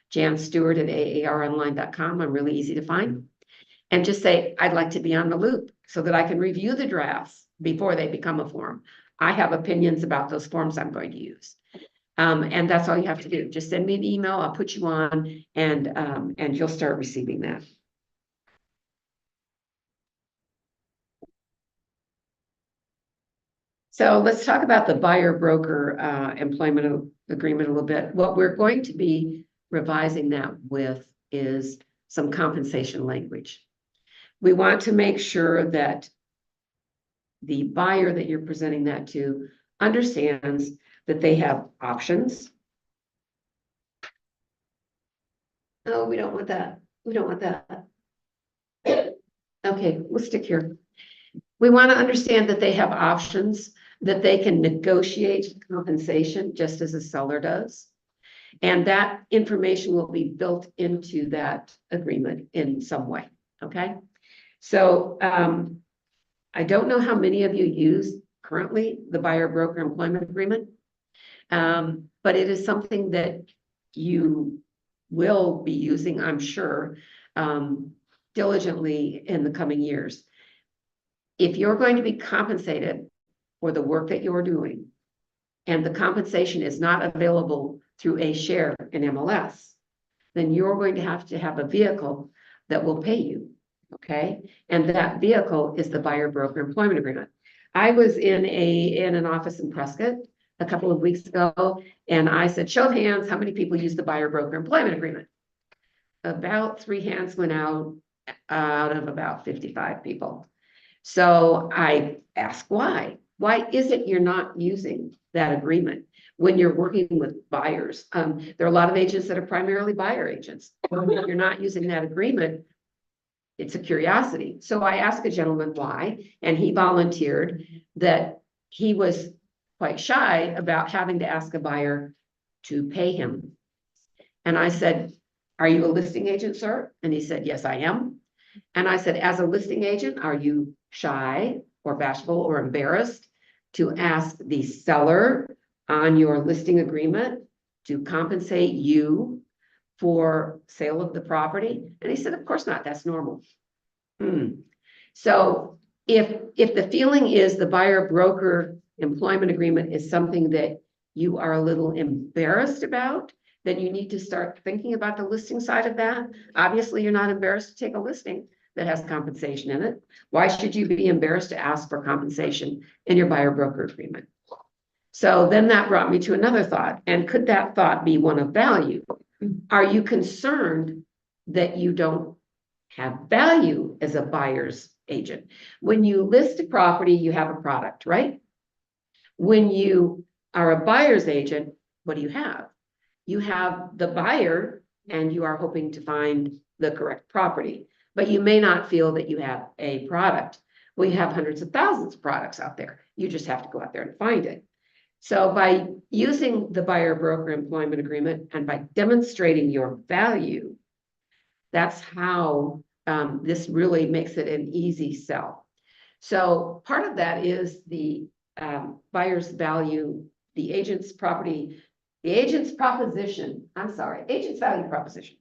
Jan Steward at aaronline.com. I'm really easy to find. And just say, I'd like to be on the loop so that I can review the drafts before they become a forum. I have opinions about those forms I'm going to use. And that's all you have to do. Just send me an email. I'll put you on, and you'll start receiving that. So let's talk about the buyer broker employment agreement a little bit. What we're going to be revising that with is some compensation language. We want to make sure that the buyer that you're presenting that to understands that they have options. Oh, we don't want that. We don't want that. Okay, we'll stick here. We want to understand that they have options, that they can negotiate compensation just as a seller does. And that information will be built into that agreement in some way, okay? So I don't know how many of you use currently the buyer broker employment agreement, but it is something that you will be using, I'm sure, diligently in the coming years. If you're going to be compensated for the work that you're doing, and the compensation is not available through a share in MLS, then you're going to have a vehicle that will pay you, okay? And that vehicle is the buyer broker employment agreement. I was in an office in Prescott a couple of weeks ago, and I said, show of hands, how many people use the buyer broker employment agreement? About 3 hands went out of about 55 people. So I asked why. Why is it you're not using that agreement when you're working with buyers? There are a lot of agents that are primarily buyer agents. If you're not using that agreement, it's a curiosity. So I asked a gentleman why, and he volunteered that he was quite shy about having to ask a buyer to pay him. And I said, are you a listing agent, sir? And he said, yes, I am. And I said, as a listing agent, are you shy or bashful or embarrassed to ask the seller on your listing agreement to compensate you for sale of the property? And he said, of course not, that's normal. So if the feeling is the buyer broker employment agreement is something that you are a little embarrassed about, then you need to start thinking about the listing side of that. Obviously, you're not embarrassed to take a listing that has compensation in it. Why should you be embarrassed to ask for compensation in your buyer broker agreement? So then that brought me to another thought. And could that thought be one of value? Are you concerned that you don't have value as a buyer's agent? When you list a property, you have a product, right? When you are a buyer's agent, what do you have? You have the buyer and you are hoping to find the correct property, but you may not feel that you have a product. We have hundreds of thousands of products out there. You just have to go out there and find it. So by using the buyer broker employment agreement and by demonstrating your value, that's how this really makes it an easy sell. So part of that is the buyer's value, the agent's property, the agent's proposition, agent's value proposition.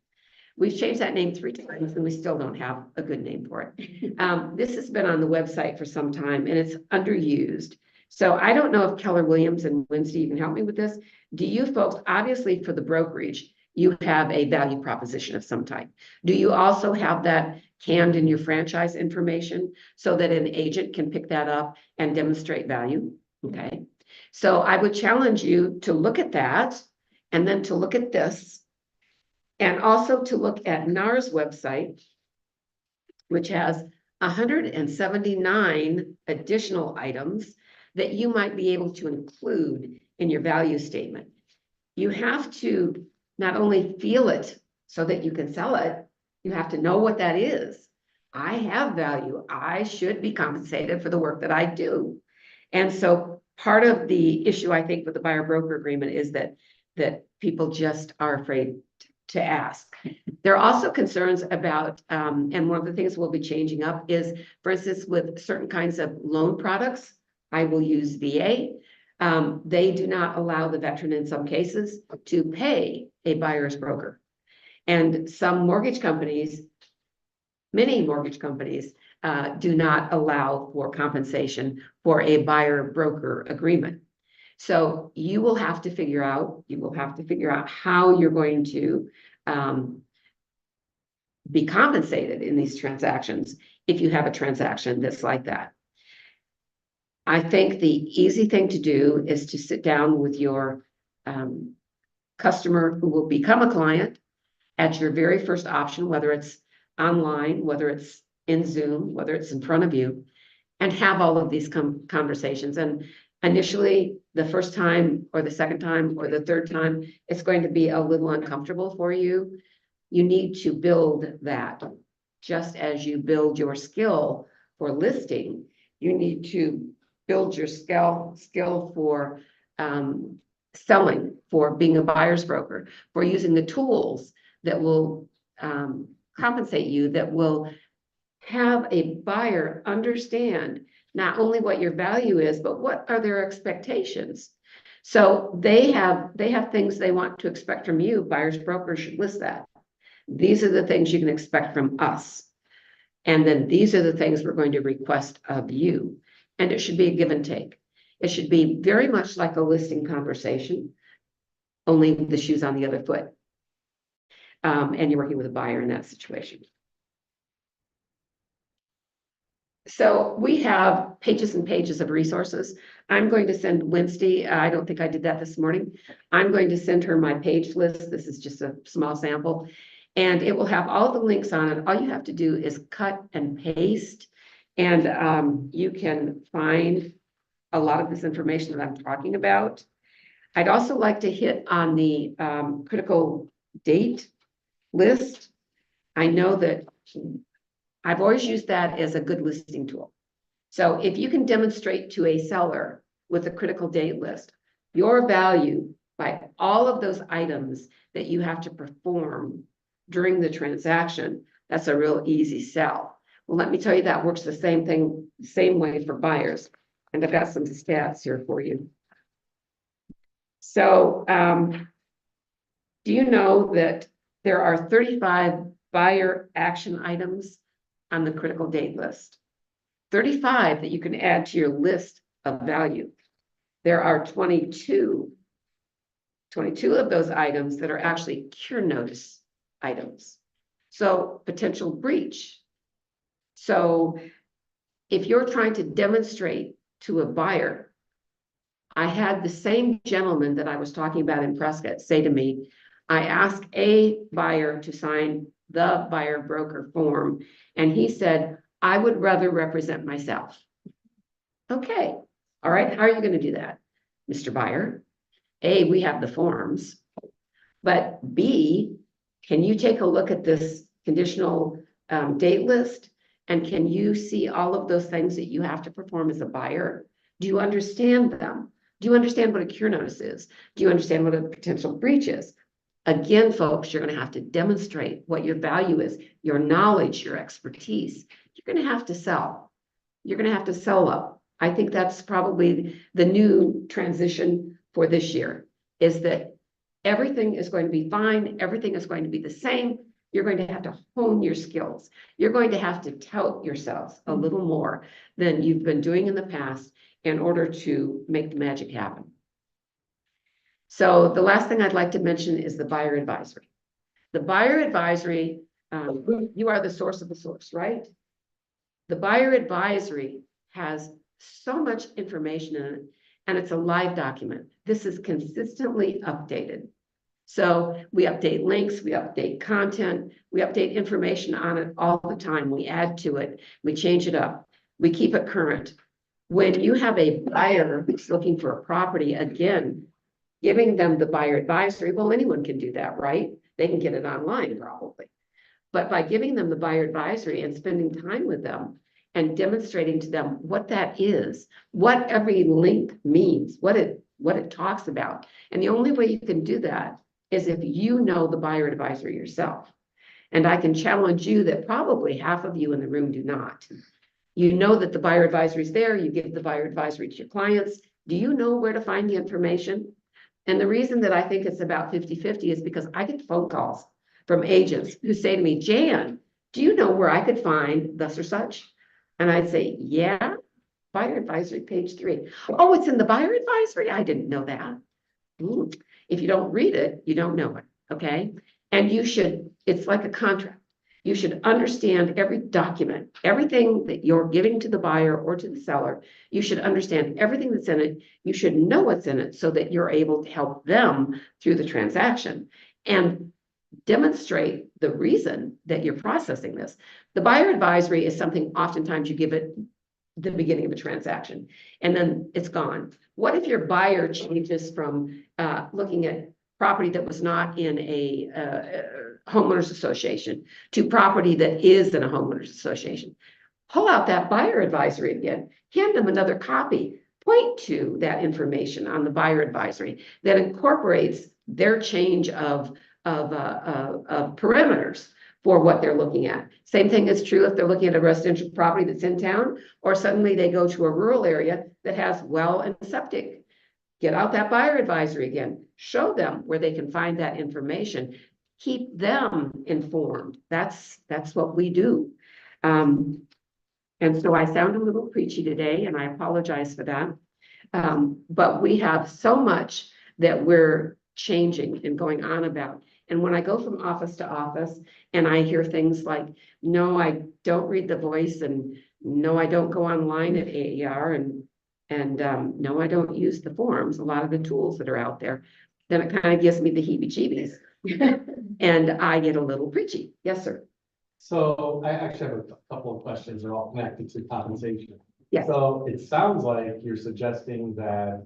We've changed that name 3 times and we still don't have a good name for it. This has been on the website for some time and it's underused. So I don't know if Keller Williams and Wednesday can help me with this. Do you folks, obviously for the brokerage, you have a value proposition of some type. Do you also have that canned in your franchise information so that an agent can pick that up and demonstrate value? Okay. So I would challenge you to look at that and then to look at this, and also to look at NAR's website, which has 179 additional items that you might be able to include in your value statement. You have to not only feel it so that you can sell it, you have to know what that is. I have value. I should be compensated for the work that I do. And so part of the issue, I think, with the buyer broker agreement is that people just are afraid to ask. There are also concerns about, and one of the things we'll be changing up is, for instance, with certain kinds of loan products, I will use VA. They do not allow the veteran in some cases to pay a buyer's broker. And some mortgage companies, many mortgage companies, do not allow for compensation for a buyer broker agreement. So you will have to figure out how you're going to be compensated in these transactions if you have a transaction that's like that. I think the easy thing to do is to sit down with your customer who will become a client at your very first option, whether it's online, whether it's in Zoom, whether it's in front of you, and have all of these conversations. And initially, the first time or the second time or the third time, it's going to be a little uncomfortable for you. You need to build that. Just as you build your skill for listing, you need to build your skill for selling, for being a buyer's broker, for using the tools that will compensate you, that will have a buyer understand not only what your value is, but what are their expectations. So they have things they want to expect from you. Buyer's broker should list that. These are the things you can expect from us. And then these are the things we're going to request of you. And it should be a give and take. It should be very much like a listing conversation, only the shoe's on the other foot. And you're working with a buyer in that situation. So we have pages and pages of resources. I'm going to send Wednesday, I don't think I did that this morning. I'm going to send her my page list. This is just a small sample. And it will have all the links on it. All you have to do is cut and paste. And you can find a lot of this information that I'm talking about. I'd also like to hit on the critical date list. I know that I've always used that as a good listing tool. So if you can demonstrate to a seller with a critical date list, your value by all of those items that you have to perform during the transaction, that's a real easy sell. Well, let me tell you, that works the same way for buyers. And I've got some stats here for you. So do you know that there are 35 buyer action items on the critical date list? 35 that you can add to your list of value. There are 22 of those items that are actually cure notice items. So potential breach. So if you're trying to demonstrate to a buyer, I had the same gentleman that I was talking about in Prescott say to me, I asked a buyer to sign the buyer broker form, and he said, I would rather represent myself. Okay, all right, how are you going to do that, Mr. Buyer? A, we have the forms, but B, can you take a look at this conditional date list? And can you see all of those things that you have to perform as a buyer? Do you understand them? Do you understand what a cure notice is? Do you understand what a potential breach is? Again, folks, you're going to have to demonstrate what your value is, your knowledge, your expertise. You're going to have to sell. You're going to have to sell up. I think that's probably the new transition for this year, is that everything is going to be fine. Everything is going to be the same. You're going to have to hone your skills. You're going to have to tout yourselves a little more than you've been doing in the past in order to make the magic happen. So the last thing I'd like to mention is the buyer advisory. The buyer advisory, you are the source of the source, right? The buyer advisory has so much information in it, and it's a live document. This is consistently updated. So we update links, we update content, we update information on it all the time. We add to it, we change it up, we keep it current. When you have a buyer who's looking for a property, again, giving them the buyer advisory, well, anyone can do that, right? They can get it online probably. But by giving them the buyer advisory and spending time with them and demonstrating to them what that is, what every link means, what it talks about. And the only way you can do that is if you know the buyer advisory yourself. And I can challenge you that probably half of you in the room do not. You know that the buyer advisory is there, you give the buyer advisory to your clients. Do you know where to find the information? And the reason that I think it's about 50-50 is because I get phone calls from agents who say to me, Jan, do you know where I could find thus or such? And I'd say, yeah, buyer advisory, page 3. Oh, it's in the buyer advisory? I didn't know that. Ooh. If you don't read it, you don't know it, okay? And you should, it's like a contract. You should understand every document, everything that you're giving to the buyer or to the seller. You should understand everything that's in it. You should know what's in it so that you're able to help them through the transaction and demonstrate the reason that you're processing this. The buyer advisory is something oftentimes you give it the beginning of a transaction and then it's gone. What if your buyer changes from looking at property that was not in a homeowners association to property that is in a homeowners association? Pull out that buyer advisory again, hand them another copy, point to that information on the buyer advisory that incorporates their change of parameters for what they're looking at. Same thing is true if they're looking at a residential property that's in town, or suddenly they go to a rural area that has well and septic. Get out that buyer advisory again, show them where they can find that information, keep them informed. That's what we do. And so I sound a little preachy today, and I apologize for that. But we have so much that we're changing and going on about. And when I go from office to office and I hear things like, no, I don't read the voice, and no, I don't go online at AER, and no, I don't use the forms, a lot of the tools that are out there, then it kind of gives me the heebie-jeebies. And I get a little preachy. Yes, sir. So I actually have a couple of questions. They're all connected to compensation. Yes. So it sounds like you're suggesting that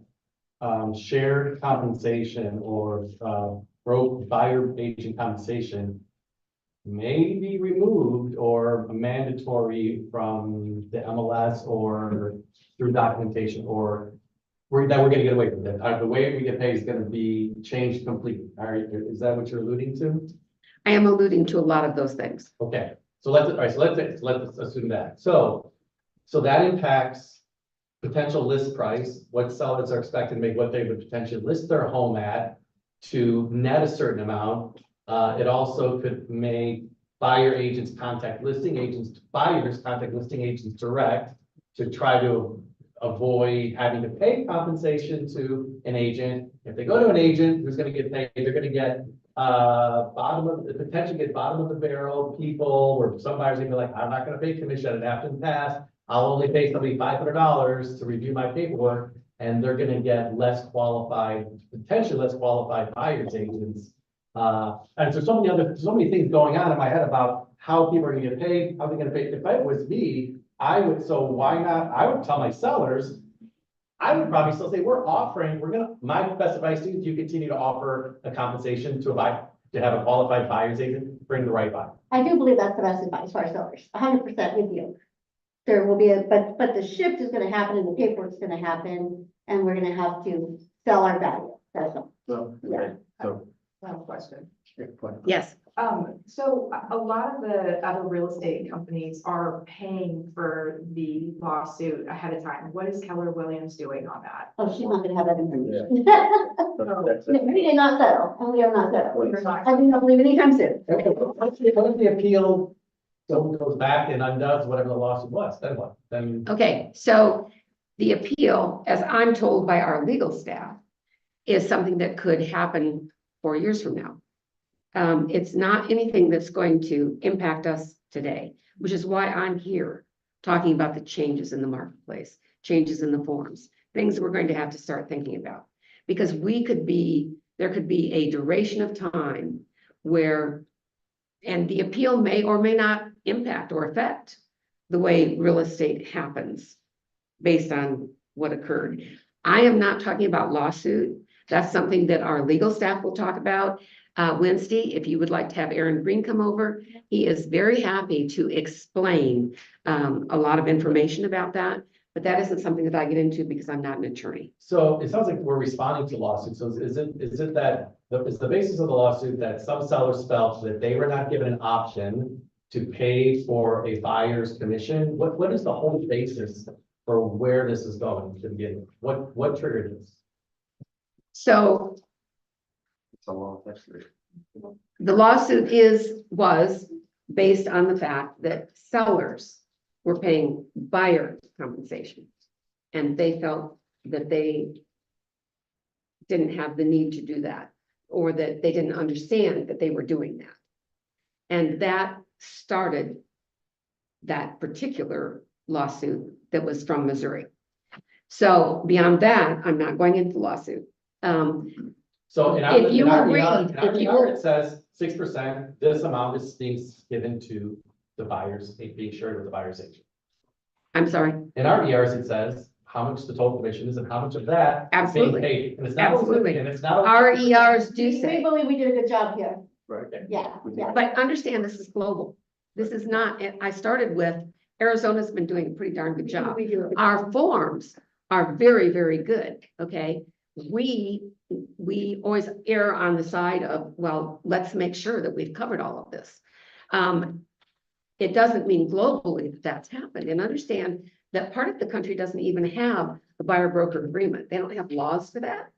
shared compensation or buyer agent compensation may be removed or mandatory from the MLS or through documentation, or that we're gonna get away from it. The way we get paid is gonna be changed completely. All right, is that what you're alluding to? I am alluding to a lot of those things. Okay, so let's assume that. So that impacts potential list price, what sellers are expected to make, what they would potentially list their home at to net a certain amount. It also could make buyer agents contact listing agents, buyers contact listing agents direct to try to avoid having to pay compensation to an agent. If they go to an agent who's gonna get paid, they're gonna get potentially get bottom of the barrel people, where some buyers are gonna be like, I'm not gonna pay commission, it happened in the past. I'll only pay somebody $500 to review my paperwork, and they're gonna get less qualified, potentially less qualified buyers agents. And so so many things going on in my head about how people are gonna get paid, how they're gonna pay. If it was me, I would tell my sellers, I would probably still say, my best advice to you is you continue to offer a compensation to have a qualified buyer's agent, bring the right buyer. I do believe that's the best advice for our sellers, 100% with you. There will be but the shift is gonna happen and the paperwork's gonna happen, and we're gonna have to sell our value, that's all. So, Yeah. so, Question. Yes. So a lot of the other real estate companies are paying for the lawsuit ahead of time. What is Keller Williams doing on that? Oh, she's not gonna have that information. that's it. We did not settle, and we are not settled. I do not believe anytime soon. What if the appeal goes back and undoes whatever the lawsuit was, then what? Then, Okay, so the appeal, as I'm told by our legal staff, is something that could happen 4 years from now. It's not anything that's going to impact us today, which is why I'm here talking about the changes in the marketplace, changes in the forms, things we're going to have to start thinking about. Because we could be there could be a duration of time where, and the appeal may or may not impact or affect the way real estate happens based on what occurred. I am not talking about lawsuit. That's something that our legal staff will talk about Wednesday. If you would like to have Aaron Green come over, he is very happy to explain a lot of information about that. But that isn't something that I get into because I'm not an attorney. So it sounds like we're responding to lawsuits. So is it that, is the basis of the lawsuit that some sellers felt that they were not given an option to pay for a buyer's commission? What is the whole basis for where this is going to begin with? What triggered this? So It's a long history. the lawsuit was based on the fact that sellers were paying buyer compensation. And they felt that they didn't have the need to do that, or that they didn't understand that they were doing that. And that started that particular lawsuit that was from Missouri. So beyond that, I'm not going into the lawsuit. So If you will read, if you will- it says 6%, this amount is being given to the buyers, being shared with the buyer's agent. I'm sorry, In our ERs, it says how much the total commission is and how much of that is being Absolutely. paid. And it's not, Absolutely. and it's not. our ERs do We say. believe we did a good job here. Right. Yeah, yeah. But understand, this is global. This is not, I started with, Arizona's been doing a pretty darn good job. We do. Our forms are very, very good, okay? We always err on the side of, well, let's make sure that we've covered all of this. It doesn't mean globally that that's happened, and understand that part of the country doesn't even have a buyer broker agreement. They don't have laws for that.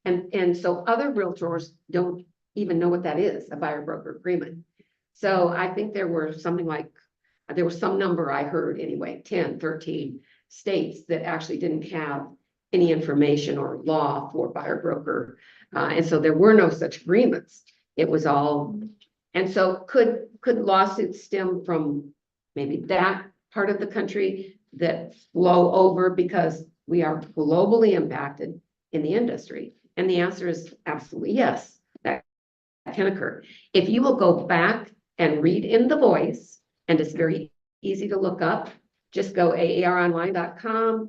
And so other realtors don't even know what that is, a buyer broker agreement. So I think there was some number I heard anyway, 10, 13 states that actually didn't have any information or law for buyer broker. And so there were no such agreements. It was all, and so could lawsuits stem from maybe that part of the country that flow over because we are globally impacted in the industry? And the answer is absolutely yes, that can occur. If you will go back and read in The Voice, and it's very easy to look up, just go aaronline.com,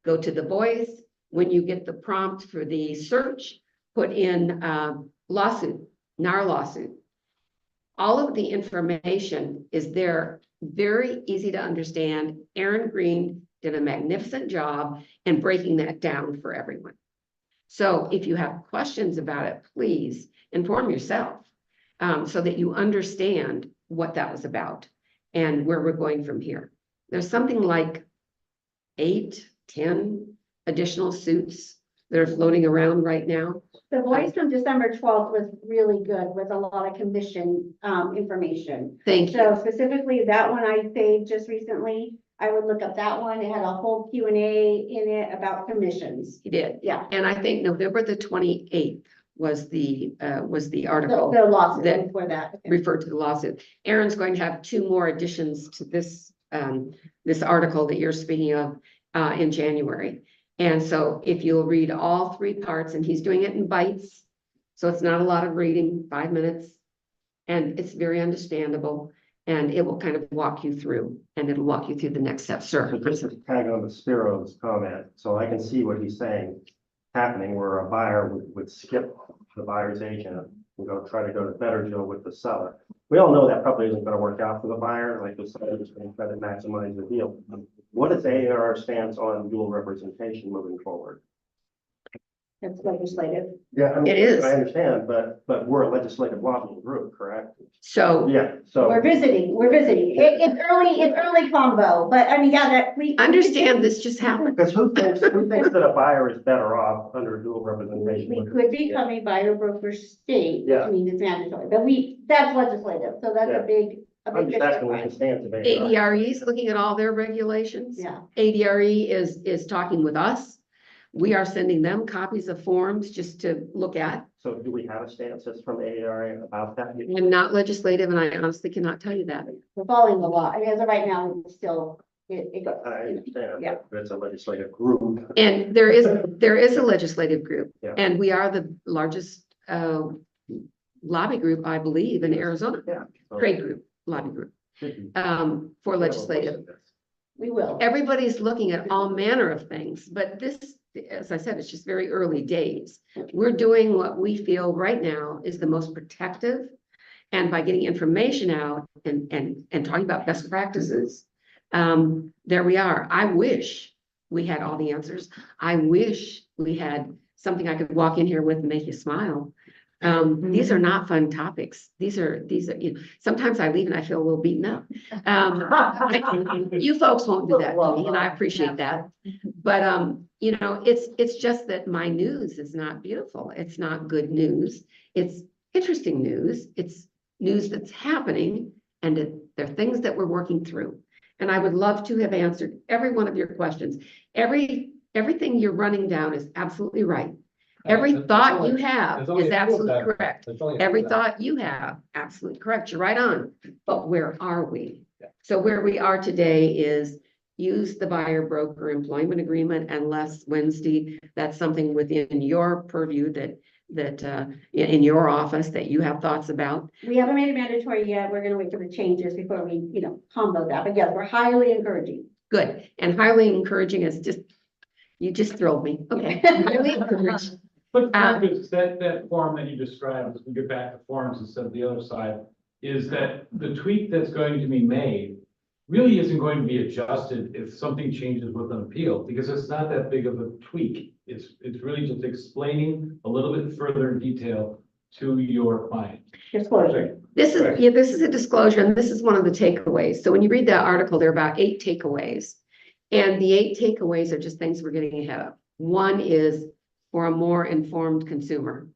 go to The Voice. When you get the prompt for the search, put in lawsuit, NAR lawsuit. All of the information is there, very easy to understand. Aaron Green did a magnificent job in breaking that down for everyone. So if you have questions about it, please inform yourself so that you understand what that was about and where we're going from here. There's something like 8, 10 additional suits that are floating around right now. The Voice from December 12th was really good with a lot of commission information. Thank you. So specifically that one I saved just recently. I would look up that one. It had a whole Q&A in it about commissions. He did. Yeah. And I think November the 28th was the article The lawsuit that for that. referred to the lawsuit. Aaron's going to have 2 more additions to this this article that you're speaking of in January. And so if you'll read all 3 parts, and he's doing it in bites, so it's not a lot of reading, 5 minutes, and it's very understandable, and it will kind of walk you through, and it'll walk you through the next steps. Sir. So just to tag on to Spiro's comment, so I can see what he's saying happening where a buyer would skip the buyer's agent and try to go to better deal with the seller. We all know that probably isn't going to work out for the buyer, like the seller is going to try to maximize the deal. What is AAR's stance on dual representation moving forward? It's legislative. Yeah, I mean, It is. I understand, but we're a legislative lobbying group, correct? So Yeah, so. We're visiting. It's early combo, but I mean, yeah, that we. understand this just happened. Because who thinks that a buyer is better off under dual representation? We could become a buyer broker state, Yeah. which means it's mandatory, but that's legislative, so that's Yeah. a big I'm just asking what the difference. stance of AAR. ADRE is looking at all their regulations. Yeah. ADRE is talking with us. We are sending them copies of forms just to look at. So do we have a stance that's from AAR about that? I'm not legislative, and I honestly cannot tell you that. We're following the law. I mean, as of right now, it's still, it goes. I understand, Yeah. but it's a legislative group. And there is a legislative group, Yeah. and we are the largest lobby group, I believe, in Arizona, Yeah. so trade group, lobby group, should be- for legislative. We will. Everybody's looking at all manner of things, but this, as I said, it's just very early days. We're doing what we feel right now is the most protective. And by getting information out and talking about best practices, there we are. I wish we had all the answers. I wish we had something I could walk in here with and make you smile. These are not fun topics. These are, you know, sometimes I leave and I feel a little beaten up. You folks won't do that to me, and I appreciate that. But, you know, it's just that my news is not beautiful. It's not good news. It's interesting news. It's news that's happening, and there are things that we're working through. And I would love to have answered every one of your questions. Everything you're running down is absolutely right. Every thought you have is absolutely correct. Every thought you have, absolutely correct. You're right on. But where are we? So where we are today is use the buyer broker employment agreement unless Wednesday, that's something within your purview that in your office that you have thoughts about. We haven't made it mandatory yet. We're gonna wait for the changes before we, combo that. But yes, we're highly encouraging. Good. And highly encouraging is just, you just thrilled me. Okay. Highly encouraged. But Marcus, that form that you described, as we get back to forms instead of the other side, is that the tweak that's going to be made really isn't going to be adjusted if something changes with an appeal, because it's not that big of a tweak. It's really just explaining a little bit further in detail to your client. Disclosure. This is a disclosure, and this is one of the takeaways. So when you read that article, there are about 8 takeaways. And the 8 takeaways are just things we're getting ahead of. One is for a more informed consumer.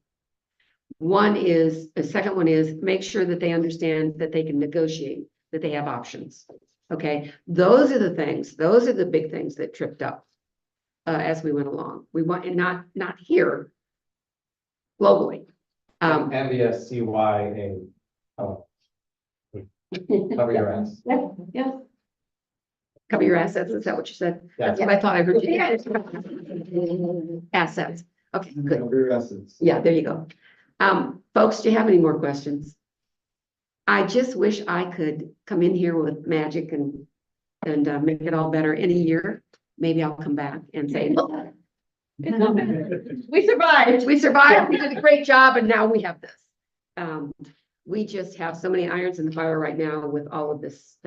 The second one is make sure that they understand that they can negotiate, that they have options. Okay, those are the things, those are the big things that tripped up as we went along. We want, and not here, globally. MBSCYA. Oh. Cover your ass. Yes. Cover your assets, is that what you said? Yeah. That's what I thought I heard you. Assets, okay, good. Cover your assets. Yeah, there you go. Folks, do you have any more questions? I just wish I could come in here with magic and make it all better in a year. Maybe I'll come back and say, look, we survived, we did a great job, and now we have this. We just have so many irons in the fire right now with all of this,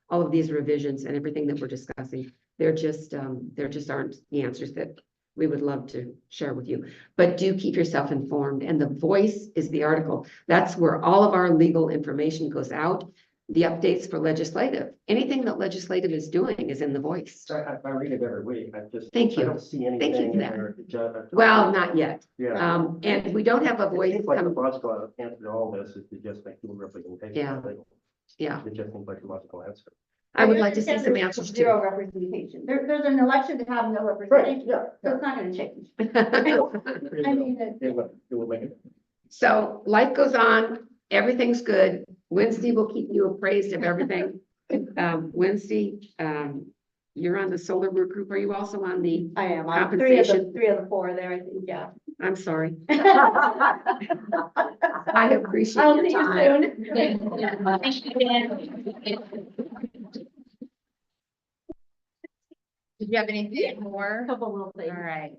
all of these revisions and everything that we're discussing. There just aren't the answers that we would love to share with you. But do keep yourself informed, and the voice is the article. That's where all of our legal information goes out. The updates for legislative, anything that legislative is doing is in the voice. I read it every week. Thank you. I don't see anything. Thank you for in that. there to judge. Well, not yet. Yeah. And we don't have a It voice. seems like the logical answer to all this is to just make people representation. Yeah. It just seems like a logical answer. I would like to see some answers too. Zero representation. There's an election to have no representation. Yeah. So it's not gonna change. I mean, It will make it. So life goes on, everything's good. Wednesday will keep you appraised of everything. Wednesday, you're on the solar work group. Are you also on the, I am. I'm three of Compensation. the 4 there, I think, yeah. I'm sorry. I appreciate I'll your see time. you soon. Did you have anything more? Couple little things. All right.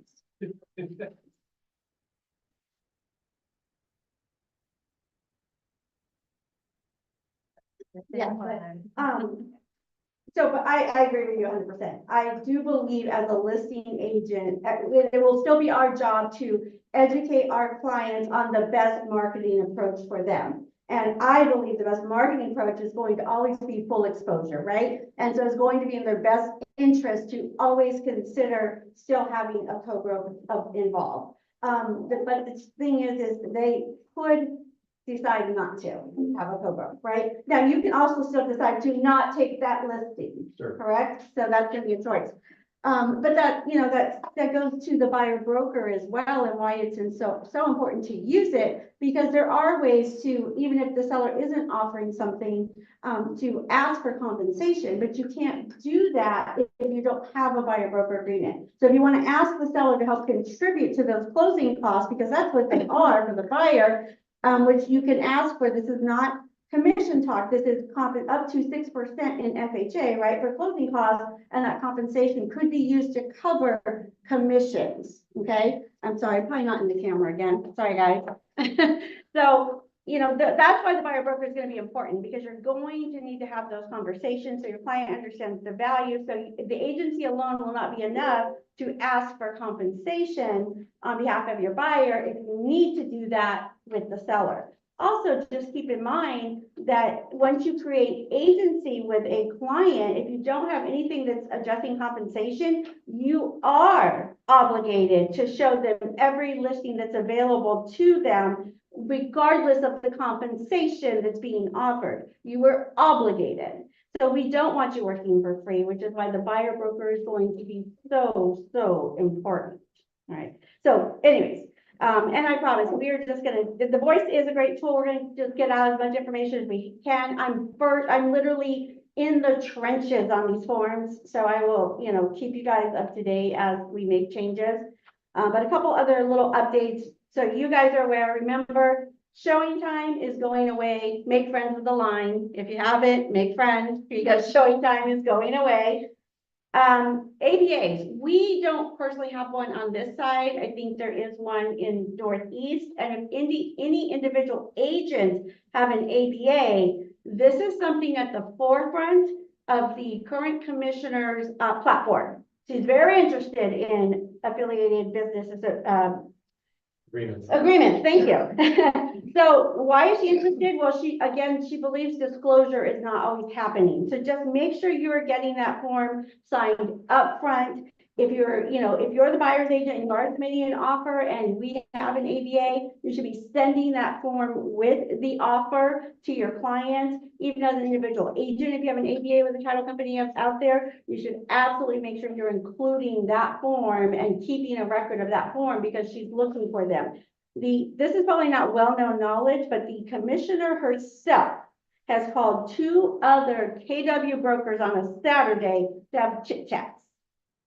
Yeah, but I agree with you 100%. I do believe as a listing agent, it will still be our job to educate our clients on the best marketing approach for them. And I believe the best marketing approach is going to always be full exposure, right? And so it's going to be in their best interest to always consider still having a co-broker involved. But the thing is they could decide not to have a co-broker, right? Now, you can also still decide to not take that listing, Sure. correct? So that's gonna be a choice. But that, that goes to the buyer broker as well, and why it's so important to use it, because there are ways to, even if the seller isn't offering something, to ask for compensation, but you can't do that if you don't have a buyer broker agreement. So if you want to ask the seller to help contribute to those closing costs, because that's what they are for the buyer, which you can ask for. This is not commission talk. This is up to 6% in FHA, right, for closing costs, and that compensation could be used to cover commissions. Okay, I'm sorry, probably not in the camera again. Sorry, guys. So, that's why the buyer broker is going to be important, because you're going to need to have those conversations so your client understands the value. So the agency alone will not be enough to ask for compensation on behalf of your buyer if you need to do that with the seller. Also, just keep in mind that once you create agency with a client, if you don't have anything that's adjusting compensation, you are obligated to show them every listing that's available to them, regardless of the compensation that's being offered. You were obligated. So we don't want you working for free, which is why the buyer broker is going to be so important. All right. So anyways, and I promise we are just the voice is a great tool. We're going to just get out as much information as we can. I'm literally in the trenches on these forms. So I will, keep you guys up to date as we make changes. But a couple other little updates. So you guys are aware, remember, showing time is going away. Make friends with the line. If you haven't, make friends, because showing time is going away. ABAs, we don't personally have one on this side. I think there is one in Northeast. And if any individual agents have an ABA, this is something at the forefront of the current commissioner's platform. She's very interested in affiliated businesses, agreements, thank you. So why is she interested? Well, she believes disclosure is not always happening. So just make sure you are getting that form signed up front. If you're the buyer's agent and you are submitting an offer and we have an ABA, you should be sending that form with the offer to your client. Even as an individual agent, if you have an ABA with a title company out there, you should absolutely make sure you're including that form and keeping a record of that form, because she's looking for them. This is probably not well-known knowledge, but the commissioner herself has called 2 other KW brokers on a Saturday to have chit chats.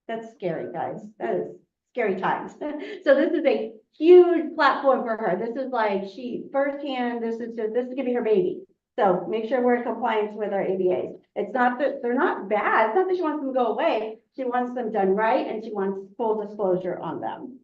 That's scary, guys. That is scary times. So this is a huge platform for her. This is like firsthand, this is gonna be her baby. So make sure we're in compliance with our ABAs. It's not that they're not bad. It's not that she wants them to go away. She wants them done right, and she wants full disclosure on them.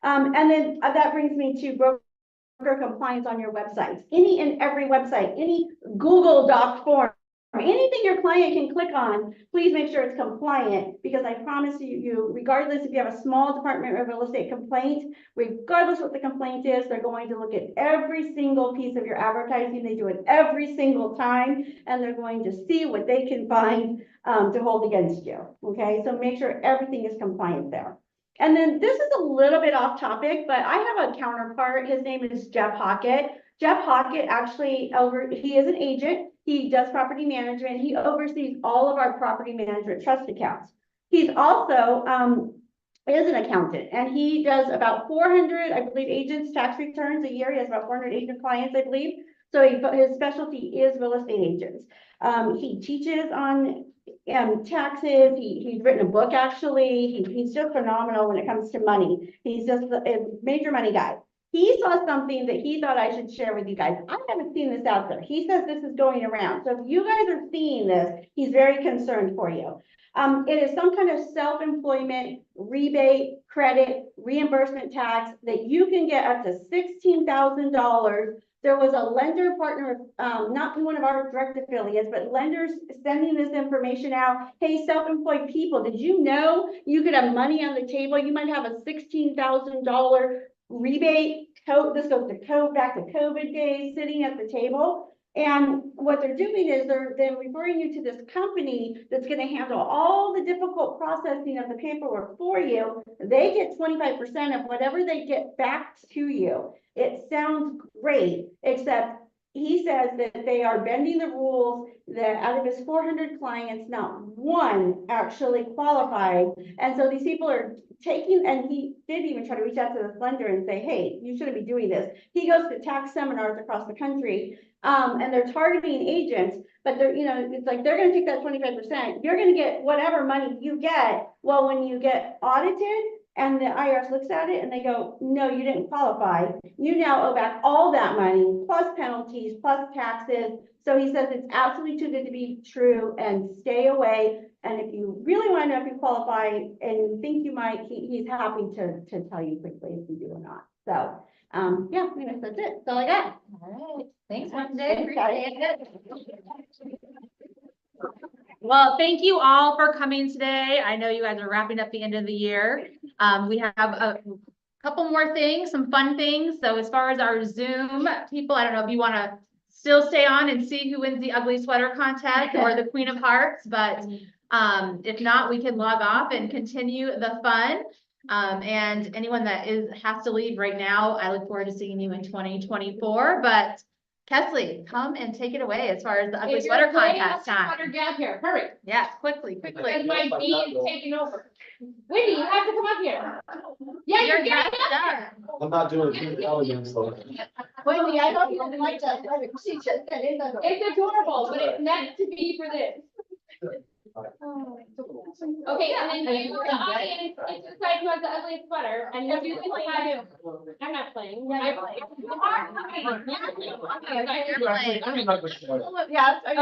And then that brings me to broker compliance on your websites. Any and every website, any Google Doc form, anything your client can click on, please make sure it's compliant, because I promise you, regardless if you have a small department of real estate complaint, regardless what the complaint is, they're going to look at every single piece of your advertising. They do it every single time, and they're going to see what they can find to hold against you. Okay, so make sure everything is compliant there. And then this is a little bit off topic, but I have a counterpart. His name is Jeff Hockett. Jeff Hockett actually he is an agent. He does property management. He oversees all of our property management trust accounts. He's also is an accountant, and he does about 400, I believe, agents tax returns a year. He has about 400 agent clients, I believe. So his specialty is real estate agents. He teaches on taxes. He's written a book, actually. He's just phenomenal when it comes to money. He's just a major money guy. He saw something that he thought I should share with you guys. I haven't seen this out there. He says this is going around. So if you guys are seeing this, he's very concerned for you. It is some kind of self-employment rebate, credit, reimbursement tax that you can get up to $16,000. There was a lender partner, not one of our direct affiliates, but lenders sending this information out. Hey, self-employed people, did you know you could have money on the table? You might have a $16,000 rebate. This goes to back to COVID days, sitting at the table. And what they're doing is they're referring you to this company that's going to handle all the difficult processing of the paperwork for you. They get 25% of whatever they get back to you. It sounds great, except he says that they are bending the rules, that out of his 400 clients, not one actually qualified. And so these people are taking, and he did even try to reach out to the lender and say, hey, you shouldn't be doing this. He goes to tax seminars across the country, and they're targeting agents, but they're, you know, it's like, they're gonna take that 25%. You're gonna get whatever money you get. Well, when you get audited, and the IRS looks at it and they go, no, you didn't qualify. You now owe back all that money, plus penalties, plus taxes. So he says it's absolutely too good to be true, and stay away. And if you really want to know if you qualify and you think you might, he's happy to tell you quickly if you do or not. So, yeah, I mean, that's it. That's all I got. All right, thanks, Wednesday. Thanks, guys. Appreciate it. Well, thank you all for coming today. I know you guys are wrapping up the end of the year. We have a couple more things, some fun things. So as far as our Zoom people, I don't know if you want to still stay on and see who wins the ugly sweater contest or the Queen of Hearts, but if not, we can log off and continue the fun. And anyone that has to leave right now, I look forward to seeing you in 2024. But Kesley, come and take it away as far as the ugly sweater contest time. Get up here, hurry. Yeah, quickly. My knee is taking over. Wendy, you have to come up here. Yeah, you're getting up here. I'm not doing it elegance though. Wendy, I hope you don't like that. She just said it. It's adorable, but it's meant to be for this. Okay, and then you, the audience, get to decide who has the ugliest sweater, and you do this like I do. I'm not playing. Yes, Okay.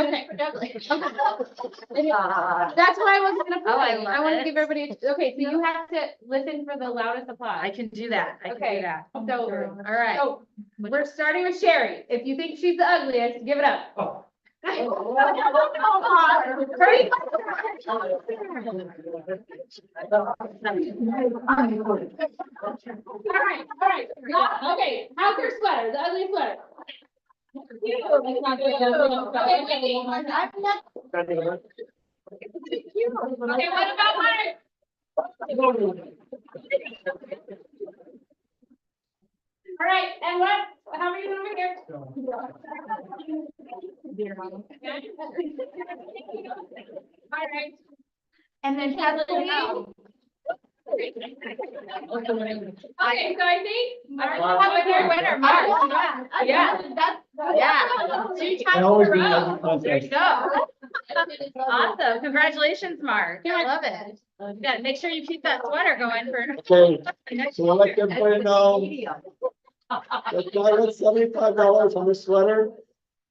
That's what I was gonna Oh, I play. love I want it. to give everybody, okay, so you have to listen for the loudest applause. I can do that. I can do Okay. that. So, All right. so we're starting with Sherry. If you think she's the ugliest, give it up. Hurry. All right. Okay, how's your sweater, the ugliest sweater? Okay, wait. Okay, what about Mark? All right, and what, how are you over here? All right. And then Kesley. Okay, so I think Mark Have a good winner, Mark. Yeah. Yeah. Two times in a always do row. ugly There you go. Awesome. Congratulations, Mark. I love it. Yeah, make sure you keep that sweater going for. Okay, so I'd like everybody to know that I got $75 on this sweater.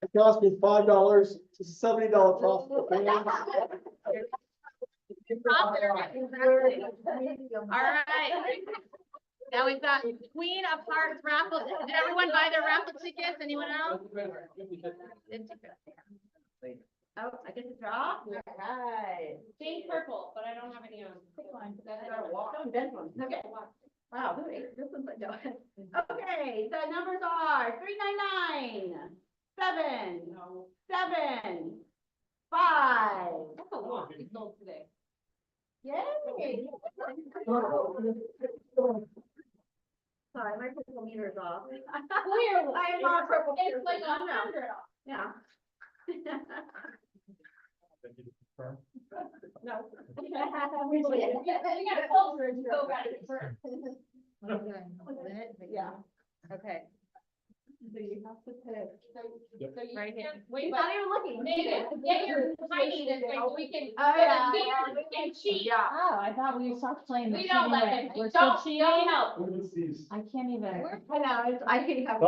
It cost me $5. It's a $70 profit. All right. Now we've got Queen of Hearts raffle. Did everyone buy their raffle tickets? Anyone else? Oh, I get to draw? Right. pink purple, but I don't have any on. Okay. Wow, this one's like, no. Okay, the numbers are 399, 7, 5. That's a lot we sold today. Yay. Sorry, my purple meter is off. Clearly. I am on purple. It's like 100. Yeah. No. We got a closer and go back to first. Yeah. Okay. So you have to pick. So you Right here. can't, wait, He's but not even looking. David, get your tiny this way so we can, Oh, yeah. and cheat. Oh, I thought we stopped playing. We don't let him, don't help. I can't even. I know, I can have.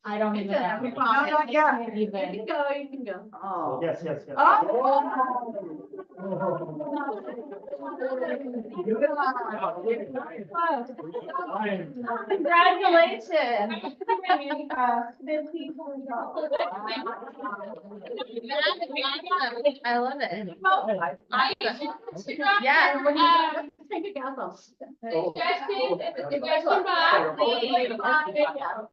I don't even. Yeah. know. No, I yeah. can't You even. can go, you can go. Oh, yes, yes, yes. Congratulations. I love it. Yeah. Take a gas off. Suggestion box.